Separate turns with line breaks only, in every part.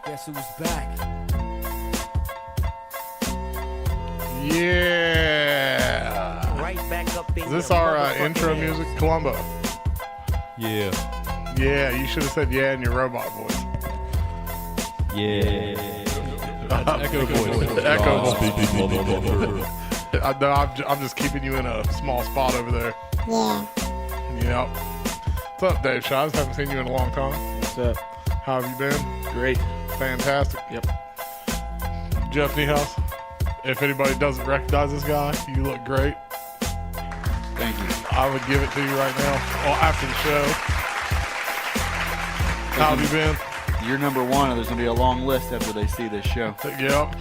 Guess who's back?
Yeah.
Right back up in
Is this
your
our
motherfucking
intro
ass.
music, Columbo?
Yeah.
Yeah, you should have said yeah in your robot voice.
Yeah. Echo voice.
Echo
Speaking motherfucker.
No, I'm just keeping you in a small spot over there.
Yeah.
Yep. What's up, Dave Shaz? Haven't seen you in a long time.
What's up?
How have you been?
Great.
Fantastic.
Yep.
Jeff Niehaus. If anybody doesn't recognize this guy, you look great.
Thank you.
I would give it to you right now. Well, after the show. How have you been?
You're number one, and there's going to be a long list after they see this show.
Yep.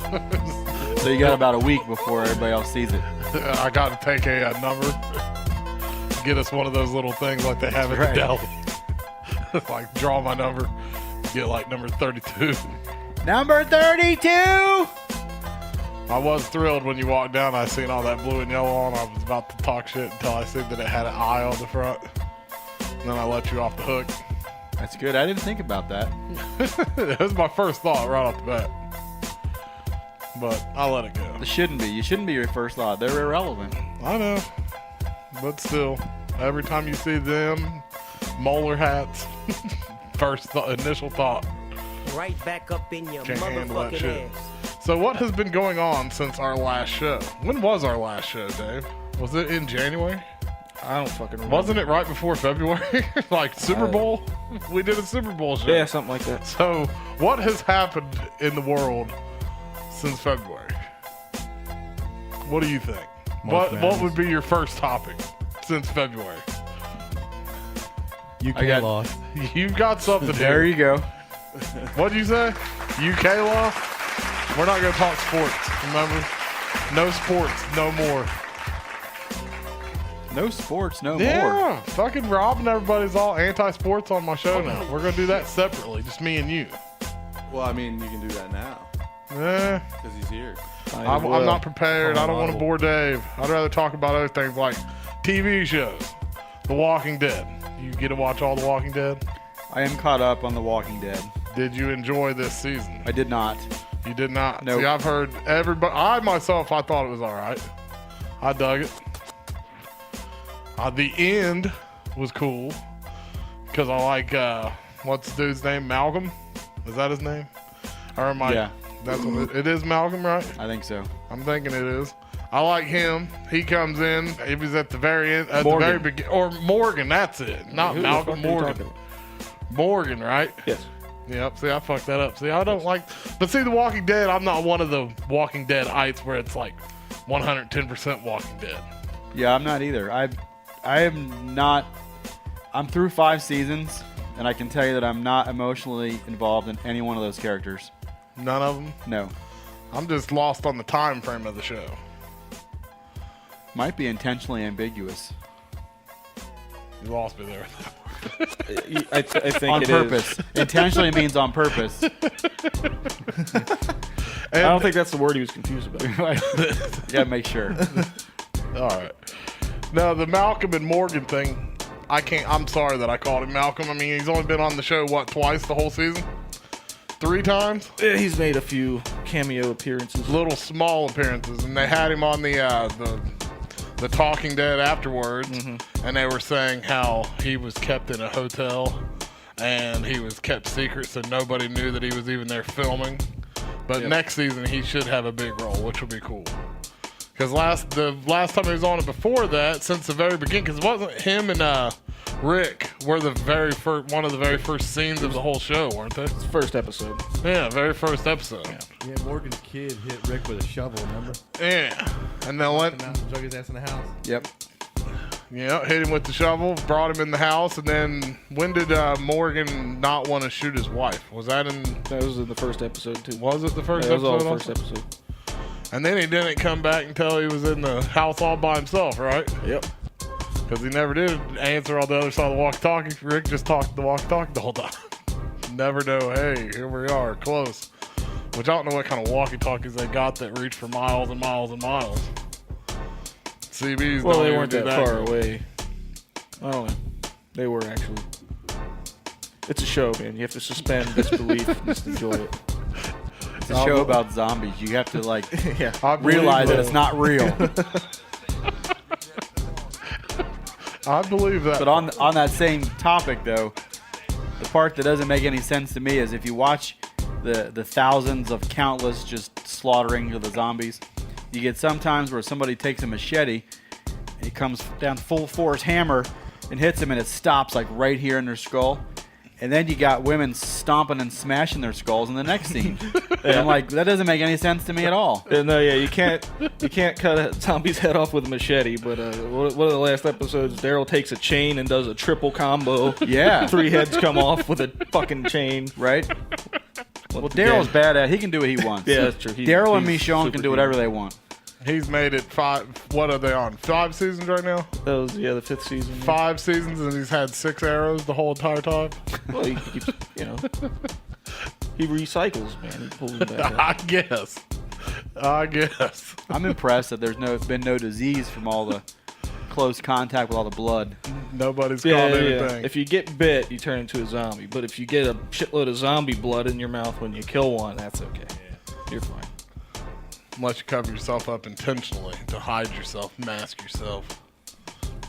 So you got about a week before everybody else sees it.
I got to take a number. Get us one of those little things like they have at
Right.
the deli. Like, draw my number. Get like number 32.
Number 32!
I was thrilled when you walked down. I seen all that blue and yellow on. I was about to talk shit until I seen that it had an eye on the front. And then I let you off the hook.
That's good. I didn't think about that.
That was my first thought right off the bat. But I'll let it go.
It shouldn't be. You shouldn't be your first thought. They're irrelevant.
I know. But still, every time you see them, molar hats, initial thought.
Right back up in your
Can't handle that
motherfucking
shit.
ass.
So what has been going on since our last show? When was our last show, Dave? Was it in January?
I don't fucking remember.
Wasn't it right before February? Like Super Bowl? We did a Super Bowl show.
Yeah, something like that.
So what has happened in the world since February? What do you think? What would be your first topic since February?
UK lost.
You've got something
There
here.
you go.
What'd you say? UK law? We're not going to talk sports, remember? No sports, no more.
No sports, no more.
Yeah, fucking robbing everybody's all anti-sports on my show now. We're going to do that separately, just me and you.
Well, I mean, you can do that now
Eh,
because he's here.
I'm not prepared. I don't want to bore Dave. I'd rather talk about other things like TV shows, The Walking Dead. You get to watch all The Walking Dead?
I am caught up on The Walking Dead.
Did you enjoy this season?
I did not.
You did not?
Nope.
See, I've heard everybody. I thought it was all right. I dug it. The end was cool because I like, what's the dude's name? Malcolm? Is that his name? Or am I?
Yeah.
That's what it is, Malcolm, right?
I think so.
I'm thinking it is. I like him. He comes in. He was at the very end, at
Morgan.
the very beginning. Or Morgan, that's it. Not
Who the
Malcolm,
fuck are you
Morgan.
talking
Morgan, right?
Yes.
Yep. See, I fucked that up. See, I don't like. But see, The Walking Dead, I'm not one of the Walking Dead-ites where it's like 110% Walking Dead.
Yeah, I'm not either. I am not. I'm through 5 seasons, and I can tell you that I'm not emotionally involved in any one of those characters.
None of them.
No.
I'm just lost on the time frame of the show.
Might be intentionally ambiguous.
You lost me there.
I think
On
it
purpose. Intentionally means on purpose.
is. I don't think that's the word he was confused about.
Gotta make sure.
All right. Now, the Malcolm and Morgan thing, I'm sorry that I called him Malcolm. I mean, he's only been on the show, twice the whole season? 3 times?
Yeah, he's made a few cameo appearances.
Little small appearances, and they had him on the Talking Dead afterwards, and they were saying how he was kept in a hotel and he was kept secret, so nobody knew that he was even there filming. But next season he should have a big role, which will be cool. Because the last time he was on it before that, since the very beginning, because it wasn't him and Rick were the very first, one of the very first scenes of the whole show, weren't they?
It's first episode.
Yeah, very first episode.
Yeah, Morgan's kid hit Rick with a shovel, remember?
Yeah. And then
Drug his ass in the house.
Yep.
yeah, hit him with the shovel, brought him in the house, and then when did Morgan not want to shoot his wife? Was that in?
That was in the first episode too.
Was it the first
That was all
episode?
the first episode.
And then he didn't come back until he was in the house all by himself, right?
Yep.
Because he never did answer on the other side of the walkie-talkie. Rick just talked the walkie-talkie the whole time. Never know, hey, here we are, close. Which I don't know what kind of walkie-talkies they got that reach for miles and miles and miles. CBs
Well,
don't
they
even
weren't
do
that far away. I don't know. They were actually. It's a show, man. You have to suspend disbelief and just enjoy it.
It's a show about zombies. You have to like
Yeah.
I believe
realize that it's not real.
I believe that.
But on that same topic, though, the part that doesn't make any sense to me is if you watch the thousands of countless just slaughtering of the zombies, you get sometimes where somebody takes a machete and he comes down full force hammer and hits them, and it stops like right here in their skull. And then you got women stomping and smashing their skulls in the next scene. And I'm like, that doesn't make any sense to me at all.
No, yeah, you can't cut a zombie's head off with a machete. But one of the last episodes, Daryl takes a chain and does a triple combo.
Yeah.
3 heads come off with a fucking chain.
Right? Well, Daryl's badass. He can do what he wants.
Yeah, that's true.
Daryl and
he's
Michonne can
super
do whatever they want.
He's made it 5. What are they on? 5 seasons right now?
That was the 5th season.
5 seasons, and he's had 6 arrows the whole entire time.
Well, he keeps, he recycles, man. He pulls them back out.
I guess.
I'm impressed that there's been no disease from all the close contact with all the blood.
Nobody's
Yeah,
called
yeah.
anything.
If you get bit, you turn into a zombie. But if you get a shitload of zombie blood in your mouth when you kill one, that's okay. You're fine.
Unless you cover yourself up intentionally to hide yourself, mask yourself.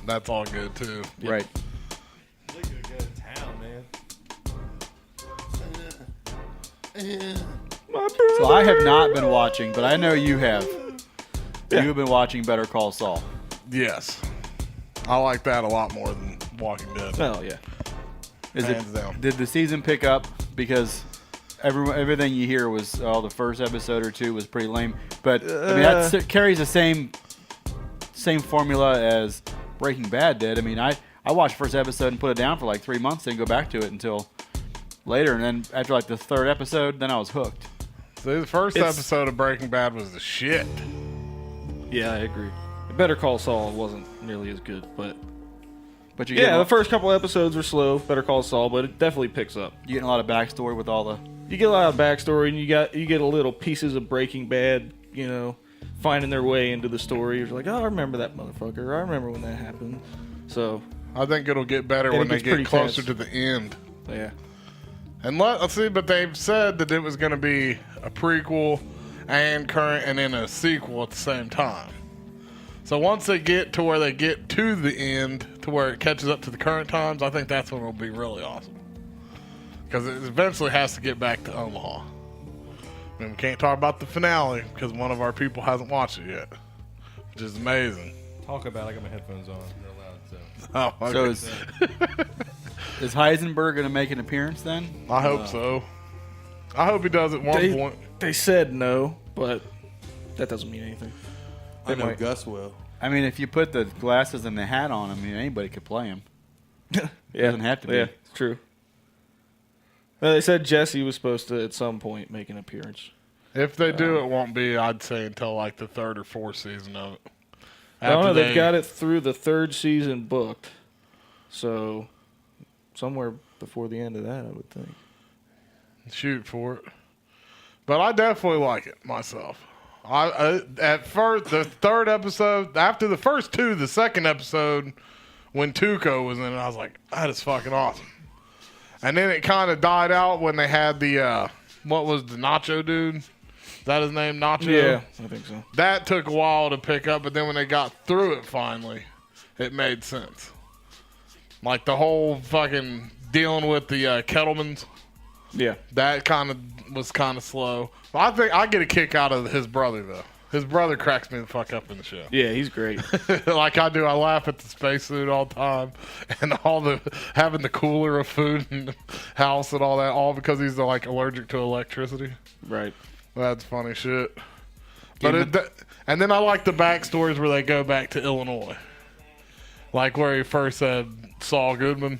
That's all good, too.
Right.
Look at go to town, man.
So I have not been watching, but I know you have.
Yeah.
You've been watching Better Call Saul.
Yes. I like that a lot more than Walking Dead.
Well, yeah.
Hands down.
Did the season pick up? Because everything you hear was, the first episode or 2 was pretty lame. But I mean, that carries the same formula as Breaking Bad did. I mean, I watched the first episode and put it down for like 3 months, didn't go back to it until later. And then after like the 3rd episode, then I was hooked.
See, the first episode of Breaking Bad was the shit.
Yeah, I agree. Better Call Saul wasn't nearly as good, but
But you
the first couple episodes were slow. Better Call Saul, but it definitely picks up.
you getting a lot of backstory with all the.
You get a lot of backstory, and you get a little pieces of Breaking Bad, finding their way into the story. You're like, oh, I remember that motherfucker. I remember when that happened. So,
I think it'll get better
And
when
it
they
gets
get
pretty
closer
tense.
to the end.
yeah.
And let's see, but they've said that it was going to be a prequel and current and then a sequel at the same time. So once they get to where they get to the end, to where it catches up to the current times, I think that's when it'll be really awesome. Because it eventually has to get back to Omaha. I mean, we can't talk about the finale because one of our people hasn't watched it yet, which is amazing.
Talk about it. I got my headphones on. They're loud, so.
Oh, okay.
So is Heisenberg going to make an appearance then?
I hope so. I hope he does at one point.
They said no, but that doesn't mean anything.
I know
might.
Gus will.
I mean, if you put the glasses and the hat on, I mean, anybody could play him.
Yeah,
Doesn't have to be.
Yeah, it's true. They said Jesse was supposed to at some point make an appearance.
If they do, it won't be, I'd say, until like the 3rd or 4th season of it.
I don't know.
After
They've got it through the 3rd season booked, so somewhere before the end of that, I would think.
Shoot for it. But I definitely like it myself. At first, the 3rd episode, after the first 2, the 2nd episode, when Tuco was in it, I was like, that is fucking awesome. And then it kind of died out when they had the, what was the Nacho dude? Is that his name, Nacho?
Yeah, I think so.
That took a while to pick up, but then when they got through it finally, it made sense. Like the whole fucking dealing with the Kettlemans,
Yeah.
that was kind of slow. I think I get a kick out of his brother, though. His brother cracks me the fuck up in the show.
Yeah, he's great.
Like I do. I laugh at the spacesuit all the time, and having the cooler of food in the house and all that, all because he's like allergic to electricity.
Right.
That's funny shit. But and then I like the backstories where they go back to Illinois, like where he first said Saul Goodman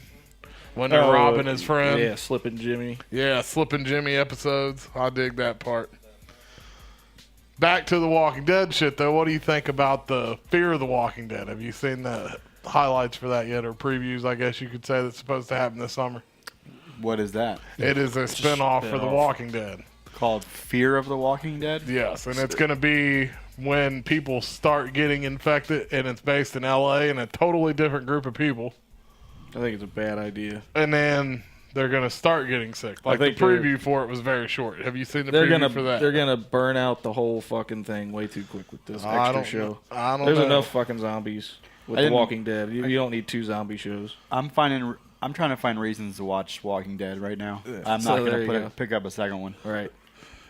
when they're robbing his friend.
Yeah, Slippin' Jimmy.
Yeah, Slippin' Jimmy episodes. I dig that part. Back to the Walking Dead shit, though. What do you think about the Fear of the Walking Dead? Have you seen the highlights for that yet, or previews, I guess you could say, that's supposed to happen this summer?
What is that?
It is a spinoff for The Walking Dead.
Called Fear of the Walking Dead?
Yes, and it's going to be when people start getting infected, and it's based in L.A. and a totally different group of people.
I think it's a bad idea.
And then they're gonna start getting sick. Like the
think they're-
preview for it was very short. Have you seen the
They're
preview
gonna
for that?
they're gonna burn out the whole fucking thing way too quick with this
I
extra
don't
show.
I don't
There's
know.
enough fucking zombies with
I
The
didn't-
Walking Dead. You don't need 2 zombie shows.
I'm trying to find reasons to watch Walking Dead right now. I'm
So
not
there
going
you
to pick up a second one.
Right.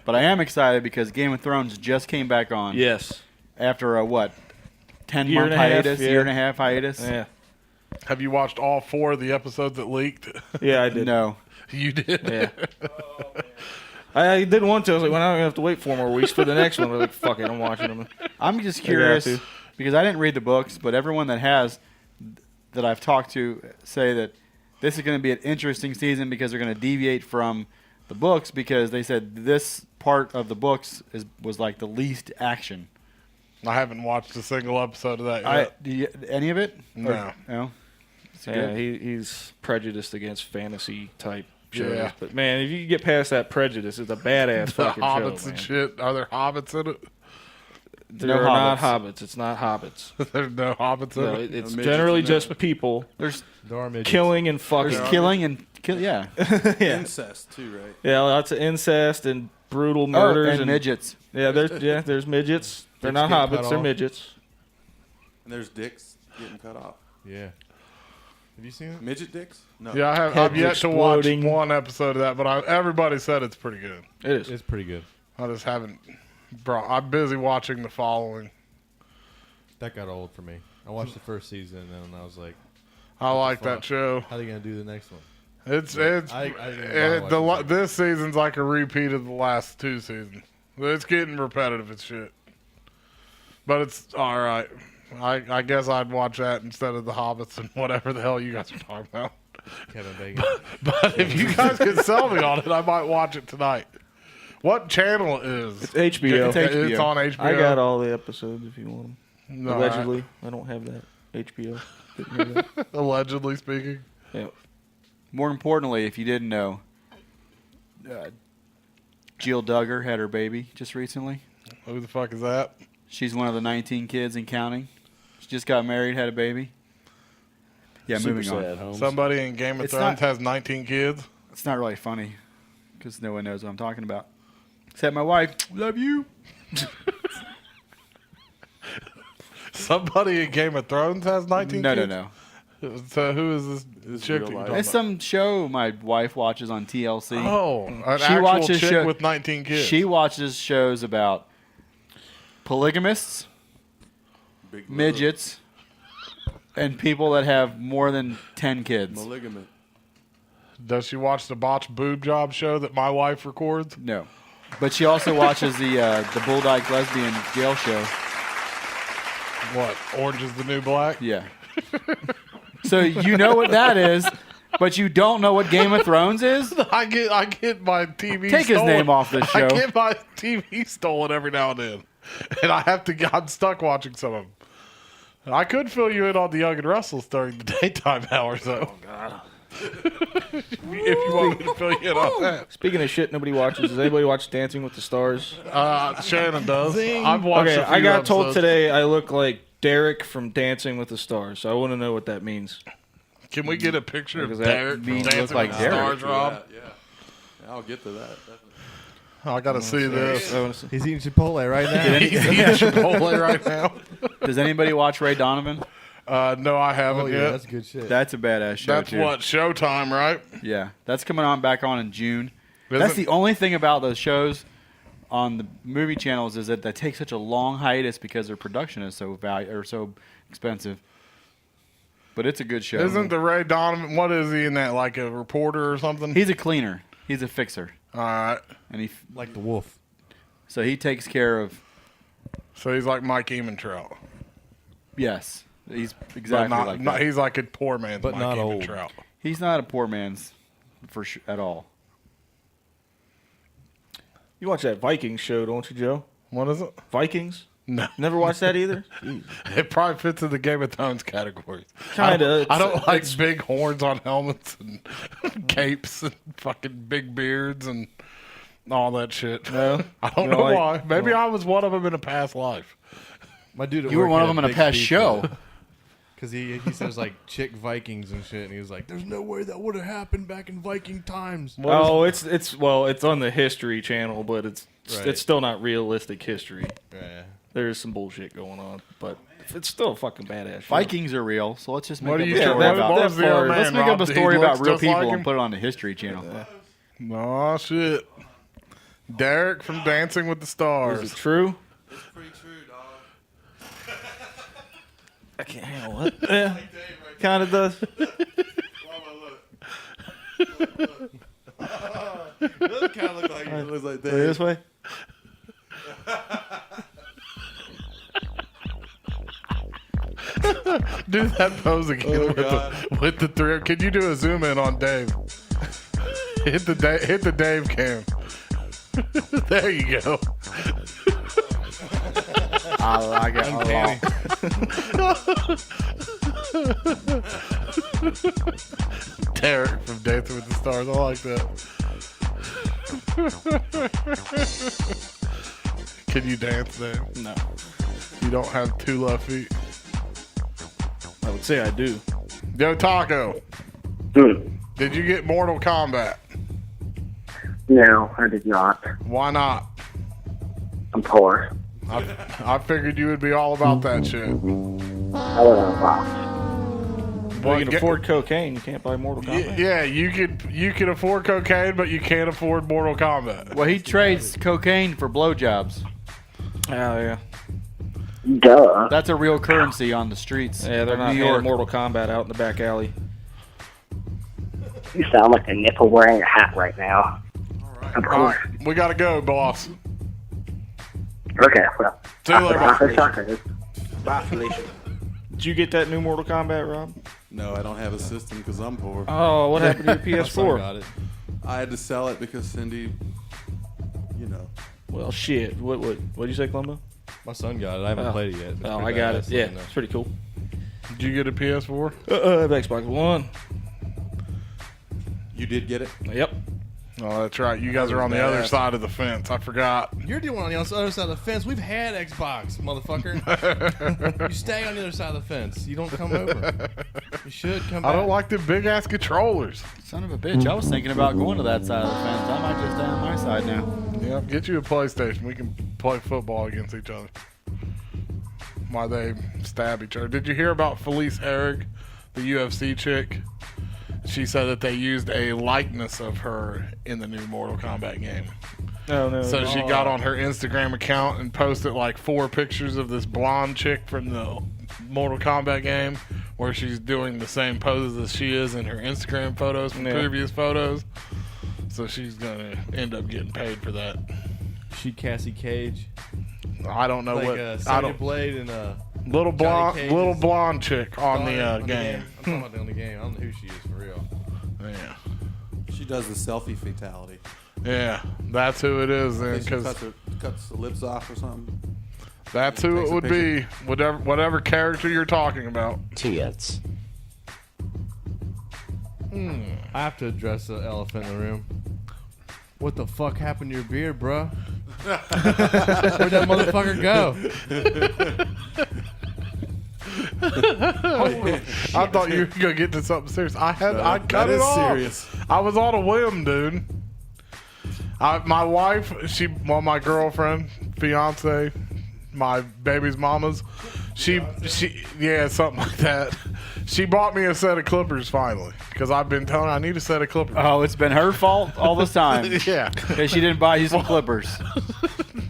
But I am excited because Game of Thrones just came back on
Yes.
after a, 10-month
Year and a half,
hiatus,
yeah.
year and a half hiatus?
Yeah.
Have you watched all 4 of the episodes that leaked?
Yeah, I did.
No.
You did.
Yeah. I didn't want to. I was like, well, now I'm going to have to wait 4 more weeks for the next one. I was like, fuck it, I'm watching them.
I'm just
I got
curious
to.
because I didn't read the books, but everyone that has that I've talked to say that this is going to be an interesting season because they're going to deviate from the books because they said this part of the books was like the least action.
I haven't watched a single episode of that yet.
Any of it?
No.
Or, no. Is it
Yeah,
good?
he's prejudiced against fantasy type shows.
Yeah.
But, man, if you get past that prejudice, it's a badass
The
fucking
hobbits
show,
and
man.
shit. Are there hobbits in it?
They're not hobbits. It's not hobbits.
There's no hobbits in
No,
it.
it's
midgets
generally
in there.
just people
There's
There are midgets.
killing and fucking.
killing and yeah.
Yeah.
Incest too, right?
Yeah, lots of incest and brutal murders
and midgets.
Yeah, there's midgets. They're
Dicks
not
get cut
hobbits. They're
off.
midgets.
And there's dicks getting cut off.
Yeah. Have you seen it?
Midget dicks? No.
Yeah, I've
Heads
yet to watch
exploding.
one episode of that, but everybody said it's pretty good.
It is.
It's pretty good.
I just haven't. Bro, I'm busy watching The Following.
That got old for me. I watched the first season and then I was like,
I like
fuck?
that show.
how are they gonna do the next one?
It's
I didn't bother watching
this season's like a repeat of the last 2 seasons. It's getting repetitive as shit, but it's all right. I guess I'd watch that instead of the Hobbits and whatever the hell you guys are talking about.
Kevin Bacon.
But if you guys could sell me on it, I might watch it tonight. What channel it is?
It's HBO.
It's HBO.
It's on HBO.
I got all the episodes if you want them.
No,
Allegedly, I don't have that. HBO. Didn't hear that.
allegedly speaking.
Yeah.
More importantly, if you didn't know, Jill Duggar had her baby just recently.
Who the fuck is that?
She's one of the 19 kids and counting. She just got married, had a baby. Yeah,
Super
moving on.
sad, Holmes.
Somebody in Game of
It's
Thrones
not-
has 19 kids.
It's not really funny because no one knows what I'm talking about. Except my wife. Love you.
Somebody in Game of Thrones has 19
No,
kids?
no.
So who is this
This is
chick
real
that you're
life.
talking
It's some show my wife watches on TLC.
about? Oh, an
She
actual
watches
chick
show-
with 19 kids.
She watches shows about polygamists,
Big
midgets, and people that have more than 10 kids.
Maligament.
Does she watch the botched boob job show that my wife records?
No. But she also watches the Bulldog Lesbian Jail Show.
What? Orange is the New Black?
Yeah. So you know what that is, but you don't know what Game of Thrones is?
I get my TV
Take his
stolen.
name off this show.
I get my TV stolen every now and then. And I'm stuck watching some of them. I could fill you in on the Young and Russells during the daytime hours, though. Oh, God. If you want me to fill you in on that.
Speaking of shit nobody watches, does anybody watch Dancing with the Stars?
Shannon does. I've watched
Okay,
a few
I got told
episodes.
today I look like Derek from Dancing with the Stars, so I want to know what that means.
Can we get a picture of
Does that
Derek from
mean you look
Dancing
like
with the
Derek?
Stars, Rob?
Yeah. I'll get to that. Definitely.
I got to see this.
I wanna see.
He's eating Chipotle right now.
He's eating Chipotle right now.
Does anybody watch Ray Donovan?
No, I haven't
Oh yeah,
yet.
that's good shit.
That's a badass show,
That's
too.
what, Showtime, right?
Yeah. That's coming on back on in June.
Is
That's
it?
the only thing about those shows on the movie channels is that they take such a long hiatus because their production is so so expensive. But it's a good show.
Isn't the Ray Donovan, what is he in that, like a reporter or something?
He's a cleaner. He's a fixer.
All right.
And
Like the wolf.
so he takes care of,
So he's like Mike Ementrout.
yes. He's
But
exactly
not,
like
not-
that.
he's like a poor man's
But
Mike
not old.
Ementrout.
He's not a poor man's at all.
You watch that Vikings show, don't you, Joe?
What is it?
Vikings?
No.
Never watched that either? Jeez.
It probably fits in the Game of Thrones category.
Kinda.
I don't like big horns on helmets and capes and fucking big beards and all that shit.
No?
I don't
You
know
don't like-
why. Maybe I was one of them in a past life.
My dude.
You were one of them in a past show.
Because he says like chick Vikings and shit, and he was like, "There's no way that would have happened back in Viking times."
Oh, it's on the History Channel, but it's still not realistic history.
Yeah.
There's some bullshit going on, but it's still a fucking badass show.
Vikings are real, so let's just make
What
up
do
a
you
story
what
about
was the old
Let's
man,
make up a
Rob?
story
He
about
looks
real
just like
people
him?
and put it on the History Channel.
No shit. Derek from Dancing with the Stars.
Is it true?
It's pretty true, dog.
I can't handle it. Yeah, kind of does.
Doesn't kind of look like it looks like that.
This way.
Do that pose again
Oh,
with the three. Can you do a zoom in on Dave? Hit the Dave cam. There you go.
I like it a lot.
Derek from Dancing with the Stars. I like that. Can you dance, Dave?
No,
You don't have two left feet.
I would say I do.
Yo, Taco. Did you get Mortal Kombat?
No, I did not.
Why not?
I'm poor.
I figured you would be all about that shit.
I don't know. Wow.
Well, you can afford cocaine. You can't buy Mortal Kombat.
Yeah, you could afford cocaine, but you can't afford Mortal Kombat.
Well, he trades cocaine for blowjobs.
Oh yeah.
Duh.
That's a real currency on the streets.
Yeah, they're
of
not
New
handing
York.
Mortal Kombat out in the back alley.
You sound like a nipple wearing a hat right now. Of
All
course.
right, we gotta go, boss.
Okay, well.
See you later, boss.
Tacos.
Bye, Felicia.
Did you get that new Mortal Kombat, Rob?
No, I don't have a system because I'm poor.
Oh, what happened to your
My son
PS4?
got it.
I had to sell it because Cindy, you know.
Well, shit. What'd you say, Columbo?
My son got it. I haven't played it yet. It's
Oh,
pretty
I got
badass
it. Yeah,
looking, though.
it's pretty cool.
Did you get a PS4?
I have Xbox One.
You did get it?
Yep.
Oh, that's right. You guys are on the other side of the fence. I forgot.
You're the one on the other side of the fence. We've had Xbox, motherfucker. You stay on the other side of the fence. You don't come over. You should come back.
I don't like the big ass controllers.
Son of a bitch. I was thinking about going to that side of the fence. I might just stay on my side now.
Yep, get you a PlayStation. We can play football against each other. Why they stab each other. Did you hear about Felice Herrig, the UFC chick? She said that they used a likeness of her in the new Mortal Kombat game.
Oh, no.
So she got on her Instagram account and posted like 4 pictures of this blonde chick from the Mortal Kombat game where she's doing the same poses as she is in her Instagram photos from previous photos. So she's going to end up getting paid for that.
She Cassie Cage.
I don't know
Like
what.
a
I
Sonya
don't.
Blade and
Little
Cage's
blonde chick on the game.
I'm talking about on the game. I don't know who she is for real.
Yeah,
She does the selfie fatality.
yeah, that's who it is then,
She
because
cuts the lips off or something.
that's who
Takes
it
a
would be. Whatever character you're talking about.
Tits.
I have to address the elephant in the room. What the fuck happened to your beard, bro? Where'd that motherfucker go?
I thought you were gonna get to something serious. I cut
that
it
is
off.
serious.
I was on a whim, dude. My wife, my girlfriend, fiance, my baby's mama's, yeah, something like that. She bought me a set of clippers finally because I've been telling her I need a set of clippers.
Oh, it's been her fault all this time.
Yeah.
Because she didn't buy you some clippers.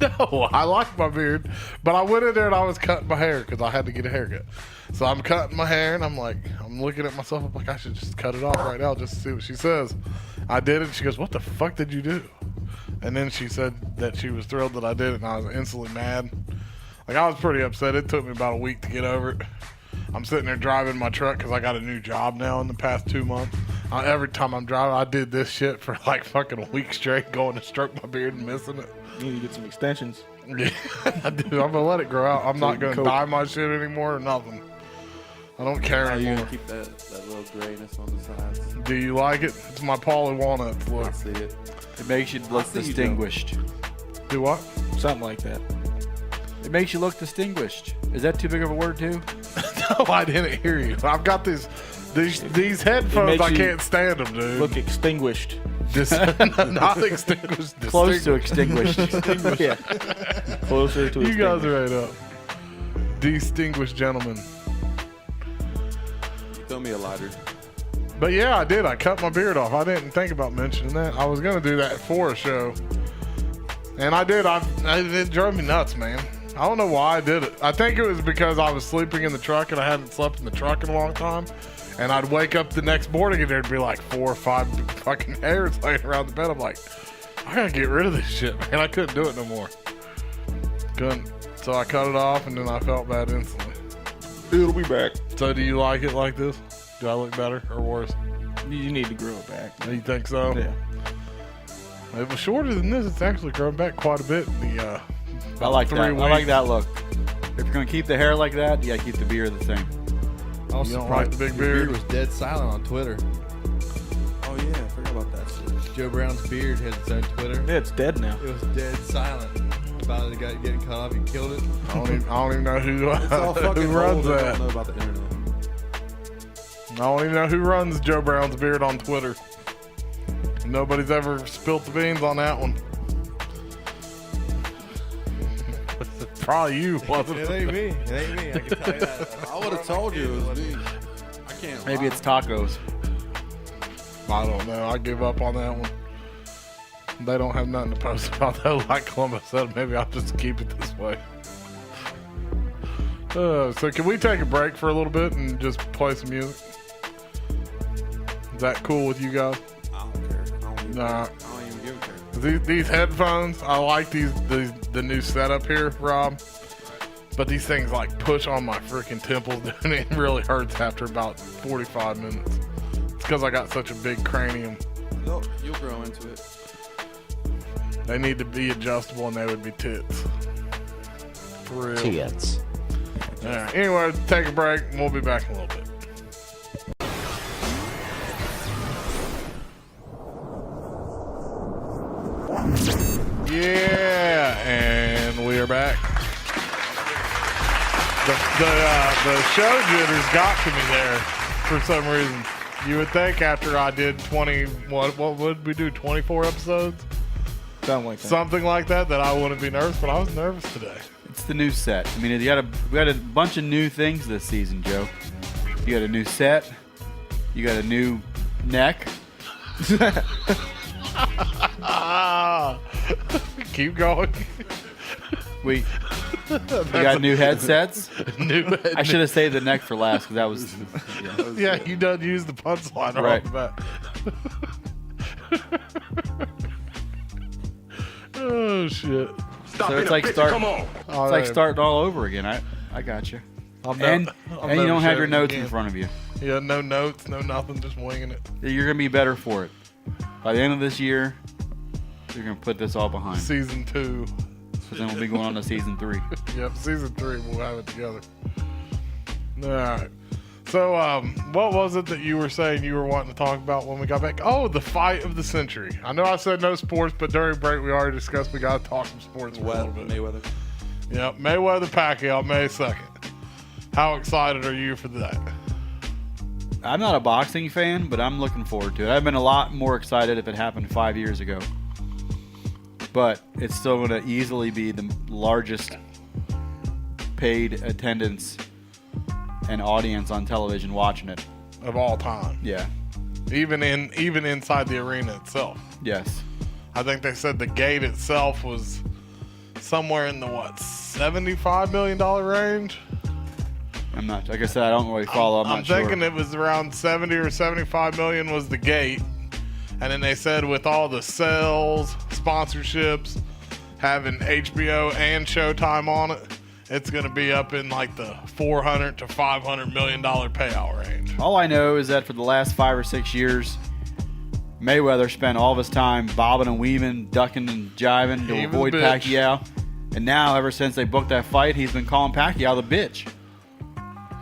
No, I like my beard, but I went in there and I was cutting my hair because I had to get a haircut. So I'm cutting my hair and I'm looking at myself. I'm like, I should just cut it off right now just to see what she says. I did it. She goes, "What the fuck did you do?" And then she said that she was thrilled that I did it, and I was instantly mad. Like, I was pretty upset. It took me about a week to get over it. I'm sitting there driving my truck because I got a new job now in the past 2 months. Every time I'm driving, I did this shit for like fucking a week straight, going to stroke my beard and missing it.
You need to get some extensions.
Yeah, I do. I'm gonna let it grow out. I'm not gonna
coat.
dye my shit anymore or nothing. I don't care
Are you
anymore.
gonna keep that little grayness on the sides?
Do you like it? It's my Paulie Walnuts
I
look.
see it.
It makes you look
see you
distinguished.
Do what?
Something like that.
It makes you look distinguished. Is that too big of a word, too?
No, I didn't hear you. I've got these headphones.
makes
I
you
can't stand them, dude.
Look extinguished.
Not extinguished.
Close to extinguished.
Yeah. Closer to
You guys
extinguished.
are right up. Distinguished gentlemen.
Throw me a lighter.
But yeah, I did. I cut my beard off. I didn't think about mentioning that. I was gonna do that for a show, and I did. It drove me nuts, man. I don't know why I did it. I think it was because I was sleeping in the truck and I hadn't slept in the truck in a long time. And I'd wake up the next morning and there'd be like 4 or 5 fucking hairs laying around the bed. I'm like, I gotta get rid of this shit, man. I couldn't do it no more. Couldn't. So I cut it off and then I felt bad instantly.
It'll be back.
So do you like it like this? Do I look better or worse?
You need to grow it back.
You think so?
Yeah.
It was shorter than this. It's actually grown back quite a bit in the
I like that.
3
I
weeks.
like that look. If you're gonna keep the hair like that, you gotta keep the beard the same.
I was
You don't
surprised
like the big
your
beard?
was dead silent on Twitter.
Oh yeah, I forgot about that shit.
Joe Brown's beard had its own Twitter.
Yeah, it's dead now.
It was dead silent about it getting cut off. He killed it.
I don't even know who,
It's all fucking
who runs
old. I
that.
don't know about the internet.
I don't even know who runs Joe Brown's beard on Twitter. Nobody's ever spilt the beans on that one. Probably you, wasn't
It
it?
ain't me. It ain't me. I can tell you that.
I would have told you it was me. I can't.
Maybe
lie.
it's tacos.
I don't know. I give up on that one. They don't have nothing to post about that. Like Columbus said, maybe I'll just keep it this way. So can we take a break for a little bit and just play some music? Is that cool with you guys?
I don't care. I don't even,
Nah.
I don't even give a care.
These headphones, I like the new setup here, Rob. But these things like push on my freaking temples, and it really hurts after about 45 minutes. It's because I got such a big cranium.
You'll grow into it.
They need to be adjustable, and they would be tits. For real.
Tits.
All right. Anyway, take a break, and we'll be back in a little bit. Yeah, and we are back. The show jitters got to me there for some reason. You would think after I did 20, what would we do, 24 episodes?
Something like that.
Something like that I wouldn't be nervous, but I was nervous today.
It's the new set. I mean, we got a bunch of new things this season, Joe. You got a new set. You got a new neck.
Keep going.
We got new headsets.
New
I should have saved the neck for last because that was.
Yeah, you done use the punchline
Right.
off the bat. Oh shit!
So it's like starting. It's like starting all over again. I got you. And you don't have your notes in front of you.
Yeah, no notes, no nothing, just winging it.
You're gonna be better for it. By the end of this year, you're gonna put this all behind.
Season 2.
So then we'll be going on to season 3.
Yep, season 3 we'll have it together. All right. So, what was it that you were saying you were wanting to talk about when we got back? Oh, the fight of the century. I know I said no sports, but during break we already discussed we got to talk some sports for a little bit.
Mayweather.
Yep, Mayweather Pacquiao, May 2nd. How excited are you for that?
I'm not a boxing fan, but I'm looking forward to it. I've been a lot more excited if it happened 5 years ago. But it's still going to easily be the largest paid attendance and audience on television watching it.
Of all time.
Yeah.
Even inside the arena itself.
Yes.
I think they said the gate itself was somewhere in the $75 million range.
I'm not. Like I said, I don't really follow. I'm not
thinking
sure.
it was around 70 or 75 million was the gate, and then they said with all the sales, sponsorships, having HBO and Showtime on it, it's going to be up in like the $400 to $500 million payout range.
All I know is that for the last 5 or 6 years, Mayweather spent all of his time bobbing and weaving, ducking and jiving to
He was
avoid
a bitch.
Pacquiao. And now, ever since they booked that fight, he's been calling Pacquiao the bitch.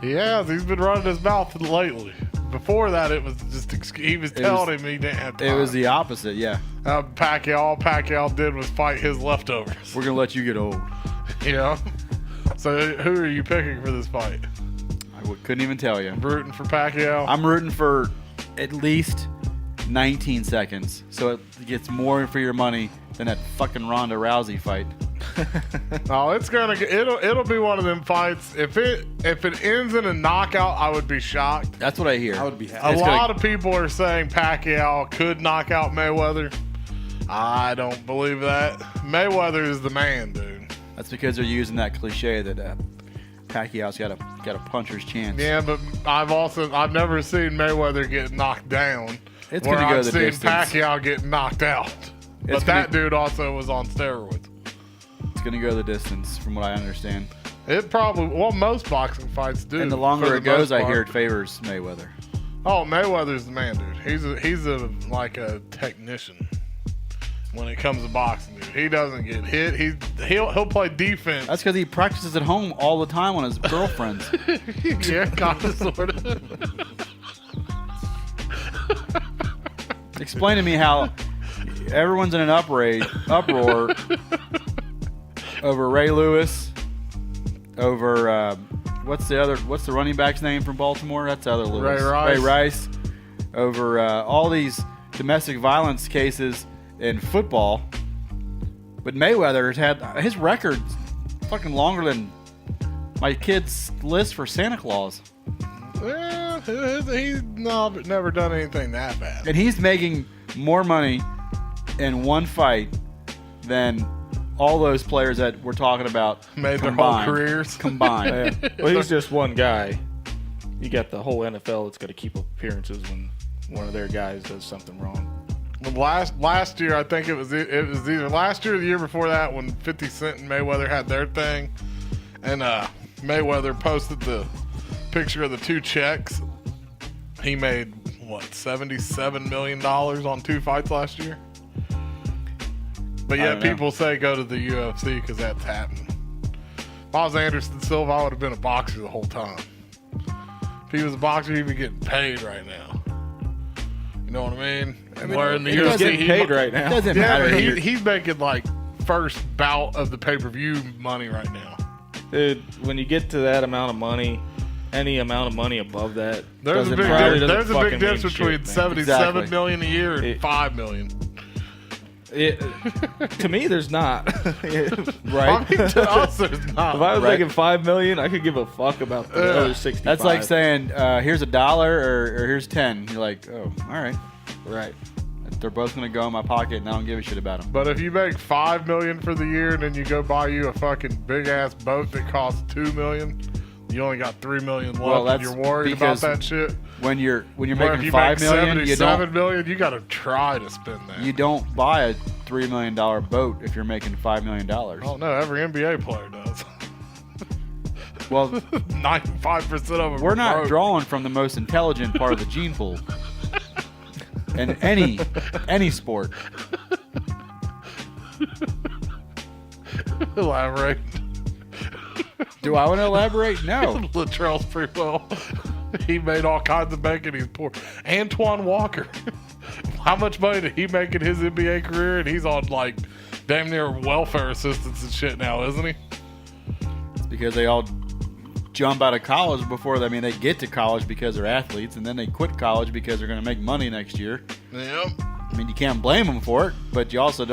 He has. He's been running his mouth lately. Before that, it was just he was telling him he didn't have time.
It was the opposite, yeah.
All Pacquiao did was fight his leftovers.
We're going to let you get old.
You know? So who are you picking for this fight?
Couldn't even tell you.
Rooting for Pacquiao.
I'm rooting for at least 19 seconds, so it gets more for your money than that fucking Ronda Rousey fight.
Oh, it'll be one of them fights. If it ends in a knockout, I would be shocked.
That's what I hear.
I would be happy.
A lot of people are saying Pacquiao could knock out Mayweather. I don't believe that. Mayweather is the man, dude.
That's because they're using that cliche that Pacquiao's got a puncher's chance.
Yeah, but I've never seen Mayweather get knocked down.
It's
where
gonna go
I've
the
seen
distance.
Pacquiao get knocked out. But that dude also was on steroids.
It's going to go the distance, from what I understand.
It probably, most boxing fights do.
And the longer it goes,
most
I hear
part.
it favors Mayweather.
Oh, Mayweather's the man, dude. He's like a technician when it comes to boxing, dude. He doesn't get hit. He'll play defense.
That's because he practices at home all the time on his girlfriends.
Yeah, kind of, sort of.
Explain to me how everyone's in an uproar over Ray Lewis, over what's the running back's name from Baltimore? That's the other Lewis.
Ray
Rice. Over all these domestic violence cases in football. But Mayweather has had his record fucking longer than my kid's list for Santa Claus.
Well, he's never done anything that bad.
And he's making more money in one fight than all those players that we're talking about
Made their
combined.
whole careers.
Combined.
Yeah. Well, he's just one guy. You got the whole NFL that's got to keep up appearances when one of their guys does something wrong.
Last year, I think it was either last year or the year before that when 50 Cent and Mayweather had their thing, and Mayweather posted the picture of the two checks. He made $77 million on 2 fights last year. But
I
yet
don't know.
people say go to the UFC because that's happening. If I was Anderson Silva, I would have been a boxer the whole time. If he was a boxer, he'd be getting paid right now. You know what I mean? And where in the
He's
UFC,
getting paid right now.
Doesn't
Yeah,
matter.
but he's making like first bout of the pay-per-view money right now.
Dude, when you get to that amount of money, any amount of money above that,
There's a big
probably doesn't
there's a big
fucking
difference
mean
between
shit, man.
77
Exactly.
million a year and
It-
5 million.
To me, there's not. If
I mean, to us, there's not.
I was
Right.
making $5 million, I could give a fuck about the other 65.
That's like saying, here's $1 or here's 10. You're like, oh, all right.
right.
They're both going to go in my pocket and I don't give a shit about them.
But if you make 5 million for the year and then you go buy you a fucking big ass boat that costs 2 million, you only got 3 million left,
Well,
and
that's
you're worried about
because
that shit.
When you're
Where if
making
you
$5
make
million, you
77 million, you got to try to spend that.
you don't buy a $3 million boat if you're making $5 million.
Oh no, every NBA player does.
Well,
95% of them.
we're
are
not
broke.
drawing from the most intelligent part of the gene pool. In any sport.
Elaborate.
Do I want to elaborate? No.
Latrell Sprewell. He made all kinds of bank and he's poor. Antoine Walker. How much money did he make in his NBA career? And he's on like damn near welfare assistance and shit now, isn't he?
It's because they all jump out of college before they get to college because they're athletes, and then they quit college because they're going to make money next year.
Yep.
I mean, you can't blame them for it, but you also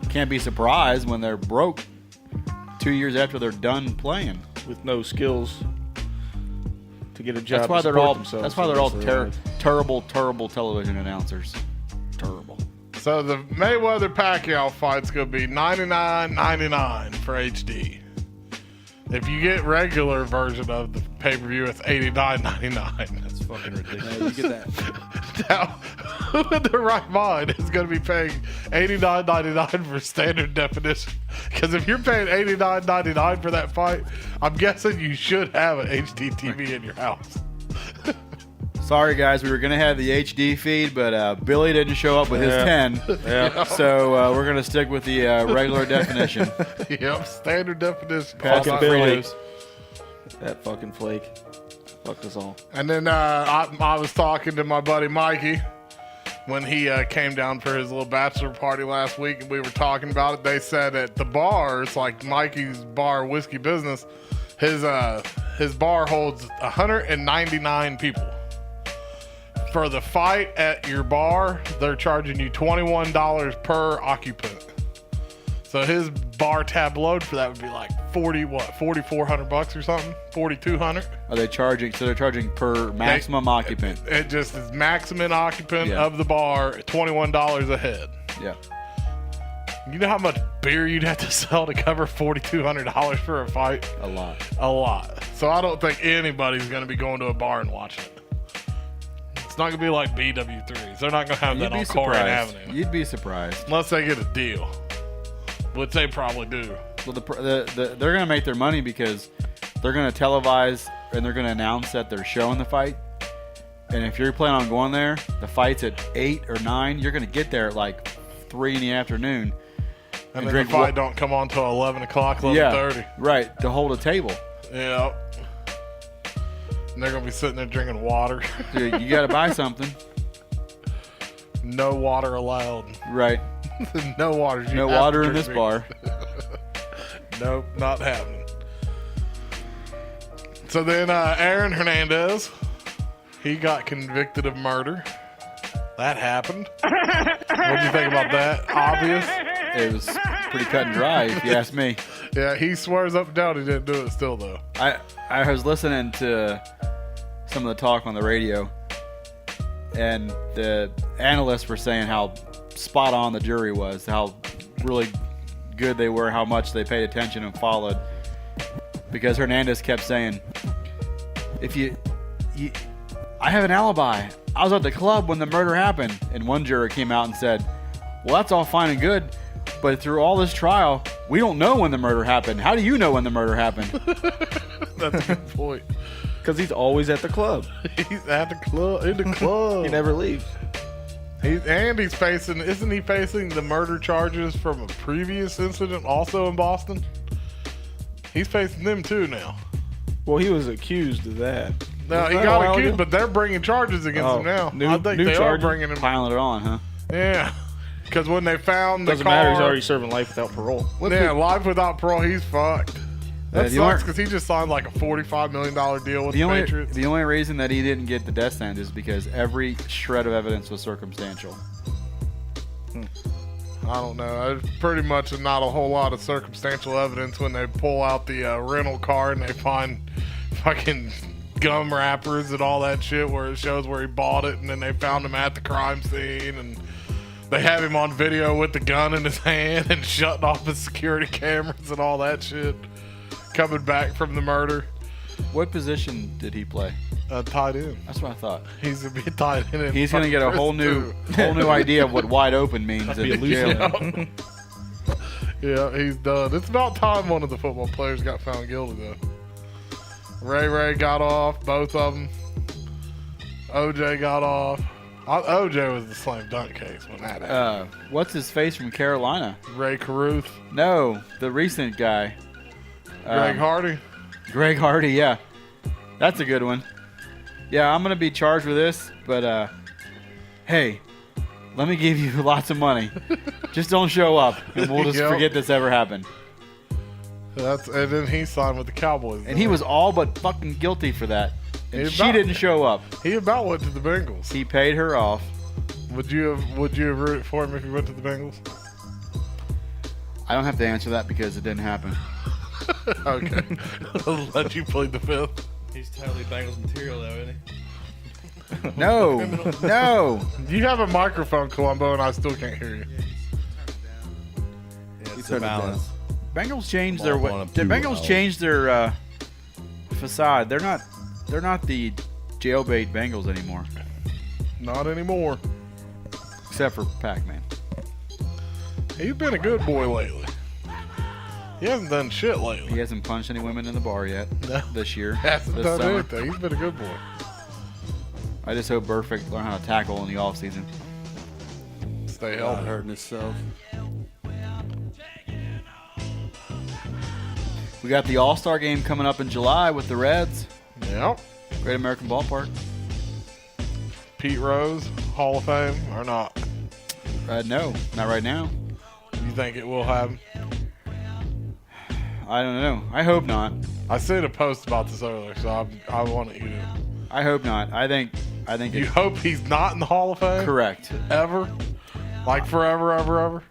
can't be surprised when they're broke 2 years after they're done playing.
With no skills to get a job.
That's why
to
they're
support
all.
themselves
That's why
for
they're
the
all
rest of their lives.
terrible television announcers. Terrible.
So the Mayweather Pacquiao fight's gonna be $99.99 for HD. If you get regular version of the pay-per-view, it's $89.99.
That's fucking ridiculous.
You get that.
Now, who in their right mind is going to be paying $89.99 for standard definition? Because if you're paying $89.99 for that fight, I'm guessing you should have an HD TV in your house.
Sorry, guys. We were going to have the HD feed, but Billy didn't show up with his 10.
Yeah.
So we're going to stick with the regular definition.
Yep, standard definition.
Pass
Fucking
the
Billy.
Fritos.
That fucking flake. Fucked us all.
And then I was talking to my buddy Mikey when he came down for his little bachelor party last week, and we were talking about it. They said at the bars, like Mikey's bar whiskey business, His bar holds 199 people. For the fight at your bar, they're charging you $21 per occupant. So his bar tab load for that would be like $4,400 or something, $4,200.
Are they charging? So they're charging per maximum occupant.
It just is maximum occupant
Yeah.
of the bar, $21 a head.
Yeah.
You know how much beer you'd have to sell to cover $4,200 for a fight?
A lot.
A lot. So I don't think anybody's going to be going to a bar and watching it. It's not going to be like BW3s. They're not going to have that on Corrigan Avenue.
You'd be surprised.
Unless they get a deal, which they probably do.
Well, they're going to make their money because they're going to televise and they're going to announce that they're showing the fight. And if you're planning on going there, the fight's at 8 or 9, you're going to get there at like 3 in the afternoon.
And then the fight don't come on till 11 o'clock, 11:30.
Yeah, right, to hold a table.
Yeah. And they're going to be sitting there drinking water.
Dude, you got to buy something.
No water allowed.
Right.
No water.
No water in this bar.
Nope, not happening. So then Aaron Hernandez, he got convicted of murder. That happened. What do you think about that? Obvious?
It was pretty cut and dry, if you ask me.
Yeah, he swears up and down he didn't do it still, though.
I was listening to some of the talk on the radio, and the analysts were saying how spot on the jury was, how really good they were, how much they paid attention and followed. Because Hernandez kept saying, I have an alibi. I was at the club when the murder happened. And one juror came out and said, well, that's all fine and good, but through all this trial, we don't know when the murder happened. How do you know when the murder happened?
That's a good point.
Because he's always at the club.
He's at the club, in the club.
He never leaves.
He's facing, isn't he facing the murder charges from a previous incident also in Boston? He's facing them too now.
Well, he was accused of that.
No, he
Wasn't that a
got
while
accused,
ago?
but they're bringing charges against him now.
New-
I think
new
they
charges?
are bringing him.
Piling it on, huh?
Yeah, because when they found the
Doesn't
car,
matter. He's already serving life without parole.
life without parole, he's fucked. That
the
sucks
only-
because he just signed like a $45 million deal with the Patriots.
The only reason that he didn't get the death sentence is because every shred of evidence was circumstantial.
I don't know. There's pretty much not a whole lot of circumstantial evidence when they pull out the rental car and they find fucking gum wrappers and all that shit where it shows where he bought it, and then they found him at the crime scene, and they have him on video with the gun in his hand and shutting off his security cameras and all that shit coming back from the murder.
What position did he play?
Tied in.
That's what I thought.
He's gonna be tied in.
He's going to get a whole new idea of what wide open means in
Be a
the
loose
jail.
lips.
Yeah, he's done. It's about time one of the football players got found guilty, though. Ray got off, both of them. OJ got off. OJ was the slam dunk case when that happened.
What's his face from Carolina?
Ray Caruth,
No, the recent guy.
Greg Hardy.
Greg Hardy, yeah. That's a good one. Yeah, I'm going to be charged with this, but hey, let me give you lots of money. Just don't show up, and we'll just
Yep.
forget this ever happened.
And then he signed with the Cowboys.
And he was all but fucking guilty for that. And
He's
she
about-
didn't show up.
He about went to the Bengals.
He paid her off.
Would you have rooted for him if he went to the Bengals?
I don't have to answer that because it didn't happen.
Okay. I'll let you plead the fifth.
He's totally Bengals material, though, isn't he?
No.
You have a microphone, Columbo, and I still can't hear you.
Yeah, it's
turned
a
it
balance.
Bengals changed
I'm
their
all
way.
going up
The
too
Bengals
loud.
changed their facade. They're not the jailbait Bengals anymore,
Not anymore.
except for Pac-Man.
He's been a good boy lately. He hasn't done shit
He
lately.
hasn't punched any women in the bar yet
No.
this year.
Hasn't
this
done
summer.
anything. He's been a good boy.
I just hope Burfict learn how to tackle in the off season.
Stay
Not
healthy.
hurting himself.
We got the All-Star game coming up in July with the Reds.
Yep.
Great American Ballpark.
Pete Rose, Hall of Fame, or not?
No, not right now.
You think it will happen?
I don't know. I hope not.
I seen a post about this earlier, so I want you to.
I hope not. I think
You hope he's not in the Hall of Fame?
correct.
Ever? Like forever, ever?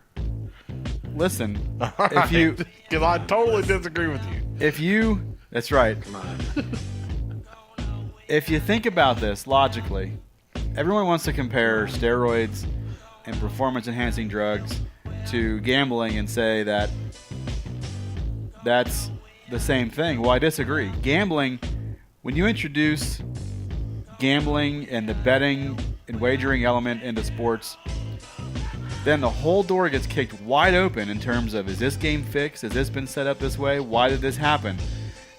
Listen, if you
Because I totally disagree with you.
That's right. If you think about this logically, everyone wants to compare steroids and performance-enhancing drugs to gambling and say that that's the same thing. Well, I disagree. Gambling, when you introduce gambling and the betting and wagering element into sports, then the whole door gets kicked wide open in terms of, is this game fixed? Has this been set up this way? Why did this happen?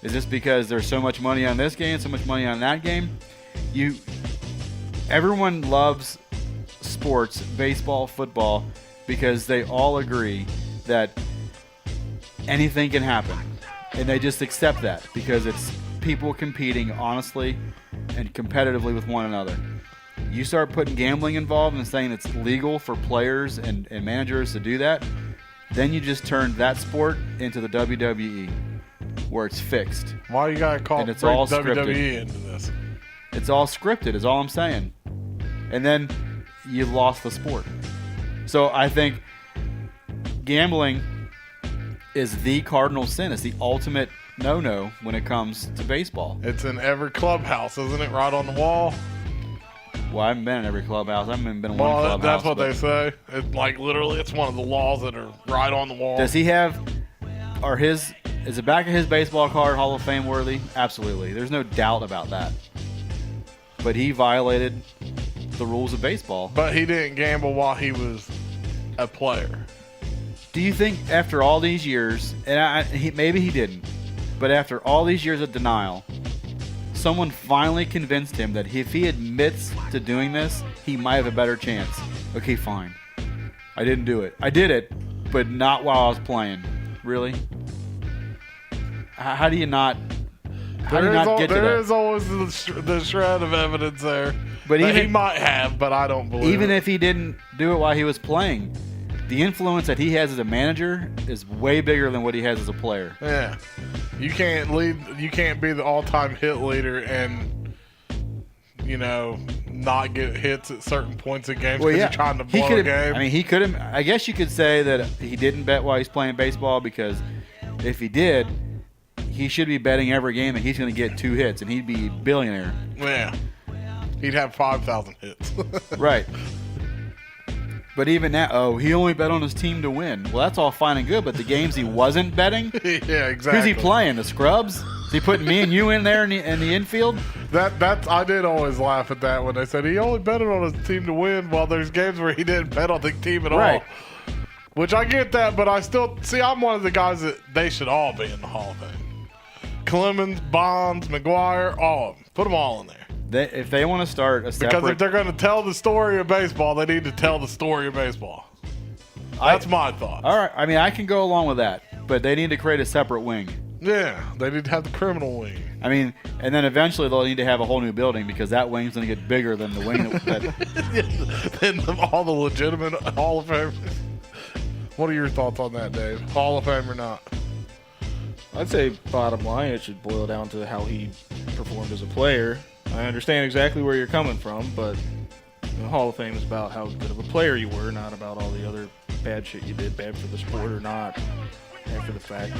Is this because there's so much money on this game, so much money on that game? Everyone loves sports, baseball, football, because they all agree that anything can happen. And they just accept that because it's people competing honestly and competitively with one another. You start putting gambling involved and saying it's legal for players and managers to do that, then you just turn that sport into the WWE, where it's fixed.
Why you gotta call
And it's all
WWE
scripted.
into this?
It's all scripted, is all I'm saying. And then you lost the sport. So I think gambling is the cardinal sin. It's the ultimate no-no when it comes to baseball.
It's in every clubhouse, isn't it? Right on the wall.
Well, I haven't been in every clubhouse. I haven't been in one
Well,
clubhouse.
that's what
but
they say. It's like literally, it's one of the laws that are right on the wall.
Does he have, is the back of his baseball card Hall of Fame worthy? Absolutely. There's no doubt about that. But he violated the rules of baseball.
But he didn't gamble while he was a player.
Do you think after all these years, and maybe he didn't, but after all these years of denial, someone finally convinced him that if he admits to doing this, he might have a better chance? Okay, fine. I didn't do it. I did it, but not while I was playing. Really? How do you not? How do you not get to that?
There is always the shred of evidence there.
But
that
even
he might have, but I don't believe
Even
it.
if he didn't do it while he was playing, the influence that he has as a manager is way bigger than what he has as a player.
Yeah, you can't lead. You can't be the all-time hit leader and not get hits at certain points in games because you're trying to blow a game.
I mean, he could have. I guess you could say that he didn't bet while he's playing baseball, because if he did, he should be betting every game that he's going to get 2 hits, and he'd be a billionaire.
Yeah, he'd have 5,000 hits.
Right. But even that, he only bet on his team to win. Well, that's all fine and good, but the games he wasn't betting?
Yeah, exactly.
Who's he playing? The scrubs? Is he putting me and you in there in the infield?
I did always laugh at that when they said he only betted on his team to win, while there's games where he didn't bet on the team at all. Which I get that, but I still I'm one of the guys that they should all be in the Hall of Fame. Clemens, Bonds, McGuire, all of them. Put them all in there.
If they want to start a separate...
Because if they're going to tell the story of baseball, they need to tell the story of baseball. That's my thought.
All right. I mean, I can go along with that, but they need to create a separate wing.
Yeah, they need to have the criminal wing.
I mean, and then eventually they'll need to have a whole new building, because that wing's going to get bigger than the wing
Then all the legitimate Hall of Famers. What are your thoughts on that, Dave? Hall of Fame or not?
I'd say bottom line, it should boil down to how he performed as a player. I understand exactly where you're coming from, but the Hall of Fame is about how good of a player you were, not about all the other bad shit you did, bad for the sport or not, after the fact.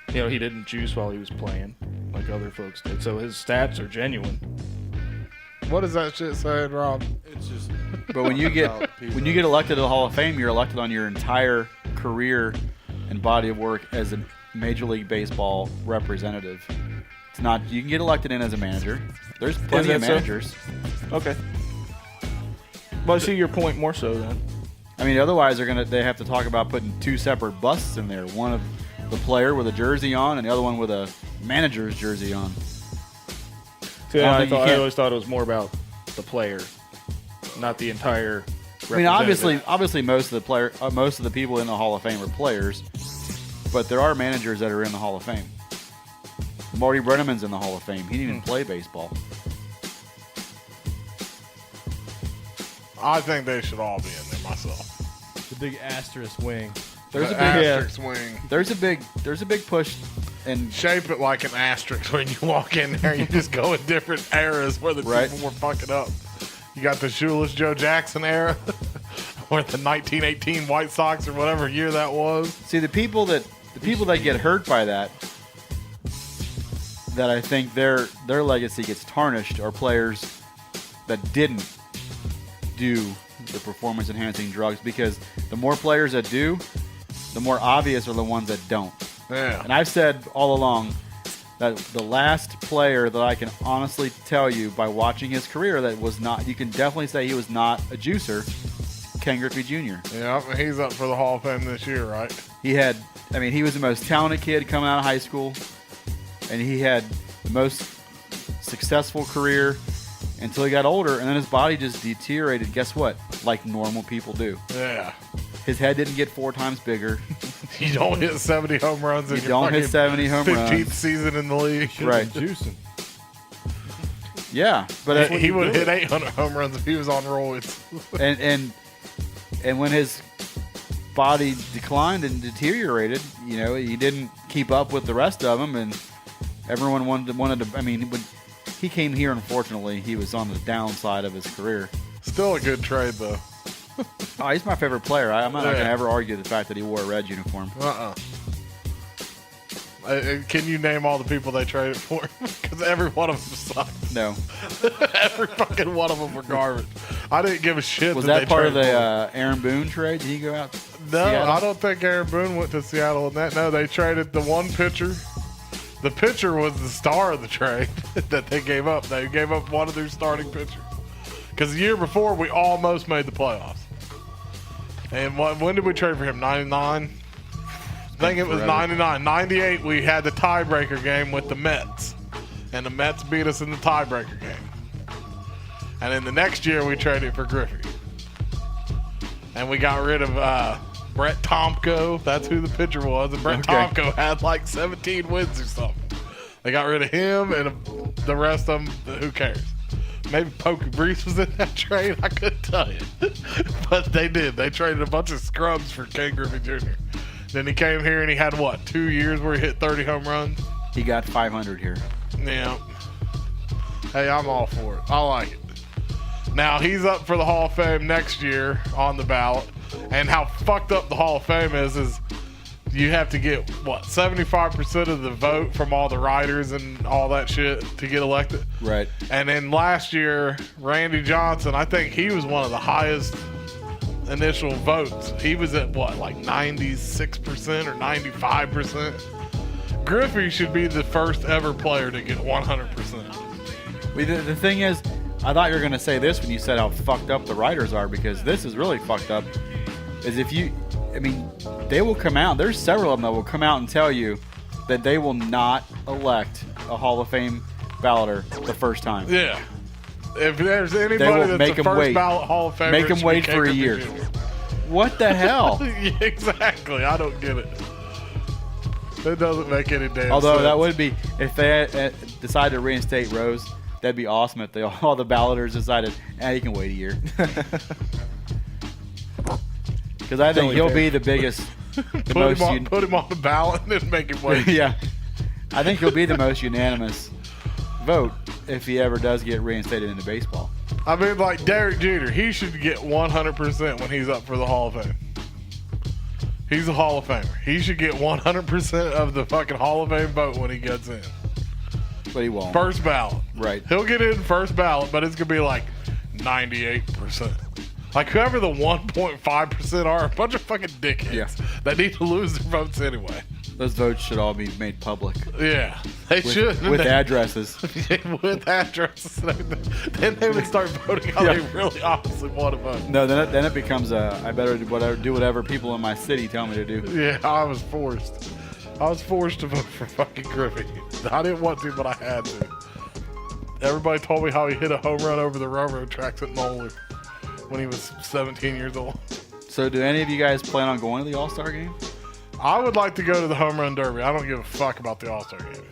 He didn't juice while he was playing like other folks did, so his stats are genuine.
What is that shit saying, Rob?
It's just.
But when you get elected to the Hall of Fame, you're elected on your entire career and body of work as a Major League Baseball representative. It's not, you can get elected in as a manager. There's plenty of managers.
Okay. Well, I see your point more so then.
I mean, otherwise they have to talk about putting 2 separate busts in there. One of the player with a jersey on, and the other one with a manager's jersey on.
See, I always thought it was more about the player, not the entire.
I mean, obviously, most of the people in the Hall of Fame are players, but there are managers that are in the Hall of Fame. Marty Brennaman's in the Hall of Fame. He didn't even play baseball.
I think they should all be in there myself.
The big asterisk wing.
There's a big
asterisk wing.
There's a big push. and
Shape it like an asterisk when you walk in there. You just go in different eras where the
Right.
people were fucking up. You got the shoeless Joe Jackson era, or the 1918 White Sox, or whatever year that was.
see the people that get hurt by that I think their legacy gets tarnished are players that didn't do the performance enhancing drugs, because the more players that do, the more obvious are the ones that don't.
Yeah.
And I've said all along that the last player that I can honestly tell you by watching his career that was not, you can definitely say he was not a juicer, Ken Griffey Jr.
Yeah, he's up for the Hall of Fame this year, right?
He was the most talented kid coming out of high school, and he had the most successful career until he got older, and then his body just deteriorated. Guess what? Like normal people do.
Yeah.
His head didn't get 4 times bigger.
You don't hit 70 home runs in
You
your
don't hit
fucking
70 home
15th
runs.
season in the league.
Right.
Juicing.
Yeah, but
He would hit 800 home runs if he was on roids.
and when his body declined and deteriorated, he didn't keep up with the rest of them, and everyone wanted to. I mean, when he came here, unfortunately, he was on the downside of his career.
Still a good trade, though.
Oh, he's my favorite player. I'm not going
Yeah.
to ever argue the fact that he wore a red uniform.
Can you name all the people they traded for? Because every one of them sucked.
No,
Every fucking one of them were garbage. I didn't give a shit.
was
that
that
they
part of
traded
the Aaron Boone trade? Did he go out? To
No,
Seattle?
I don't think Aaron Boone went to Seattle in that. No, they traded the one pitcher. The pitcher was the star of the trade that they gave up. They gave up one of their starting pitchers. Because the year before, we almost made the playoffs. And when did we trade for him? 99? I think it was
forever.
99. 98, we had the tiebreaker game with the Mets. And the Mets beat us in the tiebreaker game. And then the next year, we traded for Griffey. And we got rid of Brett Tomko. That's who the pitcher was. And Brett
Okay.
Tomko had like 17 wins or something. They got rid of him and the rest of them, who cares? Maybe Pokey Breeze was in that trade. I couldn't tell you. But they did. They traded a bunch of scrubs for Ken Griffey Jr. Then he came here and he had, 2 years where he hit 30 home runs?
He got 500 here.
Yeah. Hey, I'm all for it. I like it. Now, he's up for the Hall of Fame next year on the ballot. And how fucked up the Hall of Fame is you have to get, 75% of the vote from all the writers and all that shit to get elected?
Right.
And then last year, Randy Johnson, I think he was one of the highest initial votes. He was at 96% or 95%? Griffey should be the first ever player to get 100%.
The thing is, I thought you were going to say this when you said how fucked up the writers are, because this is really fucked up. Is they will come out. There's several of them that will come out and tell you that they will not elect a Hall of Fame balloter the first time.
Yeah. If there's
They
anybody
will
that's
make
the
them
first
wait.
ballot Hall of Famer,
Make
it
them
should
wait
be
for a
Ken
year.
Griffey Jr.
What the hell?
Yeah, exactly. I don't get it. That doesn't make any damn
Although
sense.
that would be, if they decide to reinstate Rose, that'd be awesome if all the balloters decided, he can wait a year. Because I think
only
he'll
fair.
be the biggest, the
put
most.
him on the ballot and make him wait.
Yeah, I think he'll be the most unanimous vote if he ever does get reinstated into baseball.
I mean, like Derek Jeter, he should get 100% when he's up for the Hall of Fame. He's a Hall of Famer. He should get 100% of the fucking Hall of Fame vote when he gets in.
But he won't.
First ballot.
Right.
He'll get in first ballot, but it's going to be like 98%. Like whoever the 1.5% are, a bunch of fucking dickheads
Yeah.
that need to lose their votes anyway.
Those votes should all be made public
Yeah, they should.
with addresses.
With addresses and everything. Then they would start voting how they really honestly want to vote.
No, then it becomes I better do whatever people in my city tell me to do.
Yeah, I was forced. I was forced to vote for fucking Griffey. I didn't want to, but I had to. Everybody told me how he hit a home run over the railroad tracks at Moeller when he was 17 years old.
So, do any of you guys plan on going to the All-Star game?
I would like to go to the home run derby. I don't give a fuck about the All-Star game.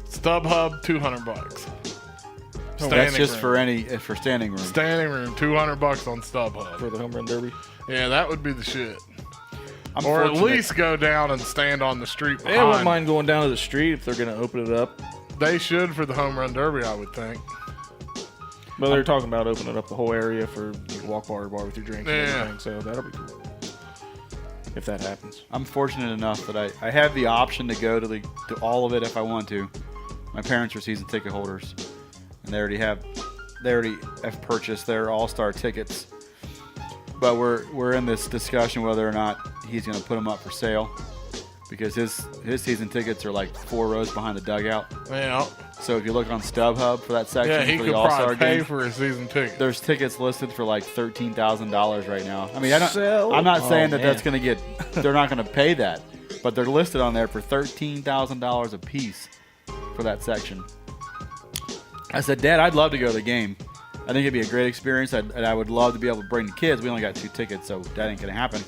StubHub, $200.
That's just for standing room.
Standing room, $200 on StubHub.
for the home run derby.
Yeah, that would be the shit. Or at
fortunate.
least go down and stand on the street behind.
Yeah, I wouldn't mind going down to the street if they're going to open it up.
They should for the home run derby, I would think.
But they're talking about opening up the whole area for you can walk bar to bar with your drinks and
Yeah.
everything. So that'll be cool. If that happens.
I'm fortunate enough that I have the option to go to all of it if I want to. My parents are season ticket holders, and they already have purchased their All-Star tickets. But we're in this discussion whether or not he's going to put them up for sale, because his season tickets are like 4 rows behind the dugout.
Yeah.
So if you look on StubHub for that section
Yeah, he
for
could
the All-Star
probably pay
game,
for a season ticket.
there's tickets listed for like $13,000 right now. I mean,
Sell.
I'm not saying
Oh,
that that's going to get. They're not going to pay that, but they're listed on there for $13,000 a piece for that section. I said, Dad, I'd love to go to the game. I think it'd be a great experience. And I would love to be able to bring the kids. We only got 2 tickets, so that ain't going to happen.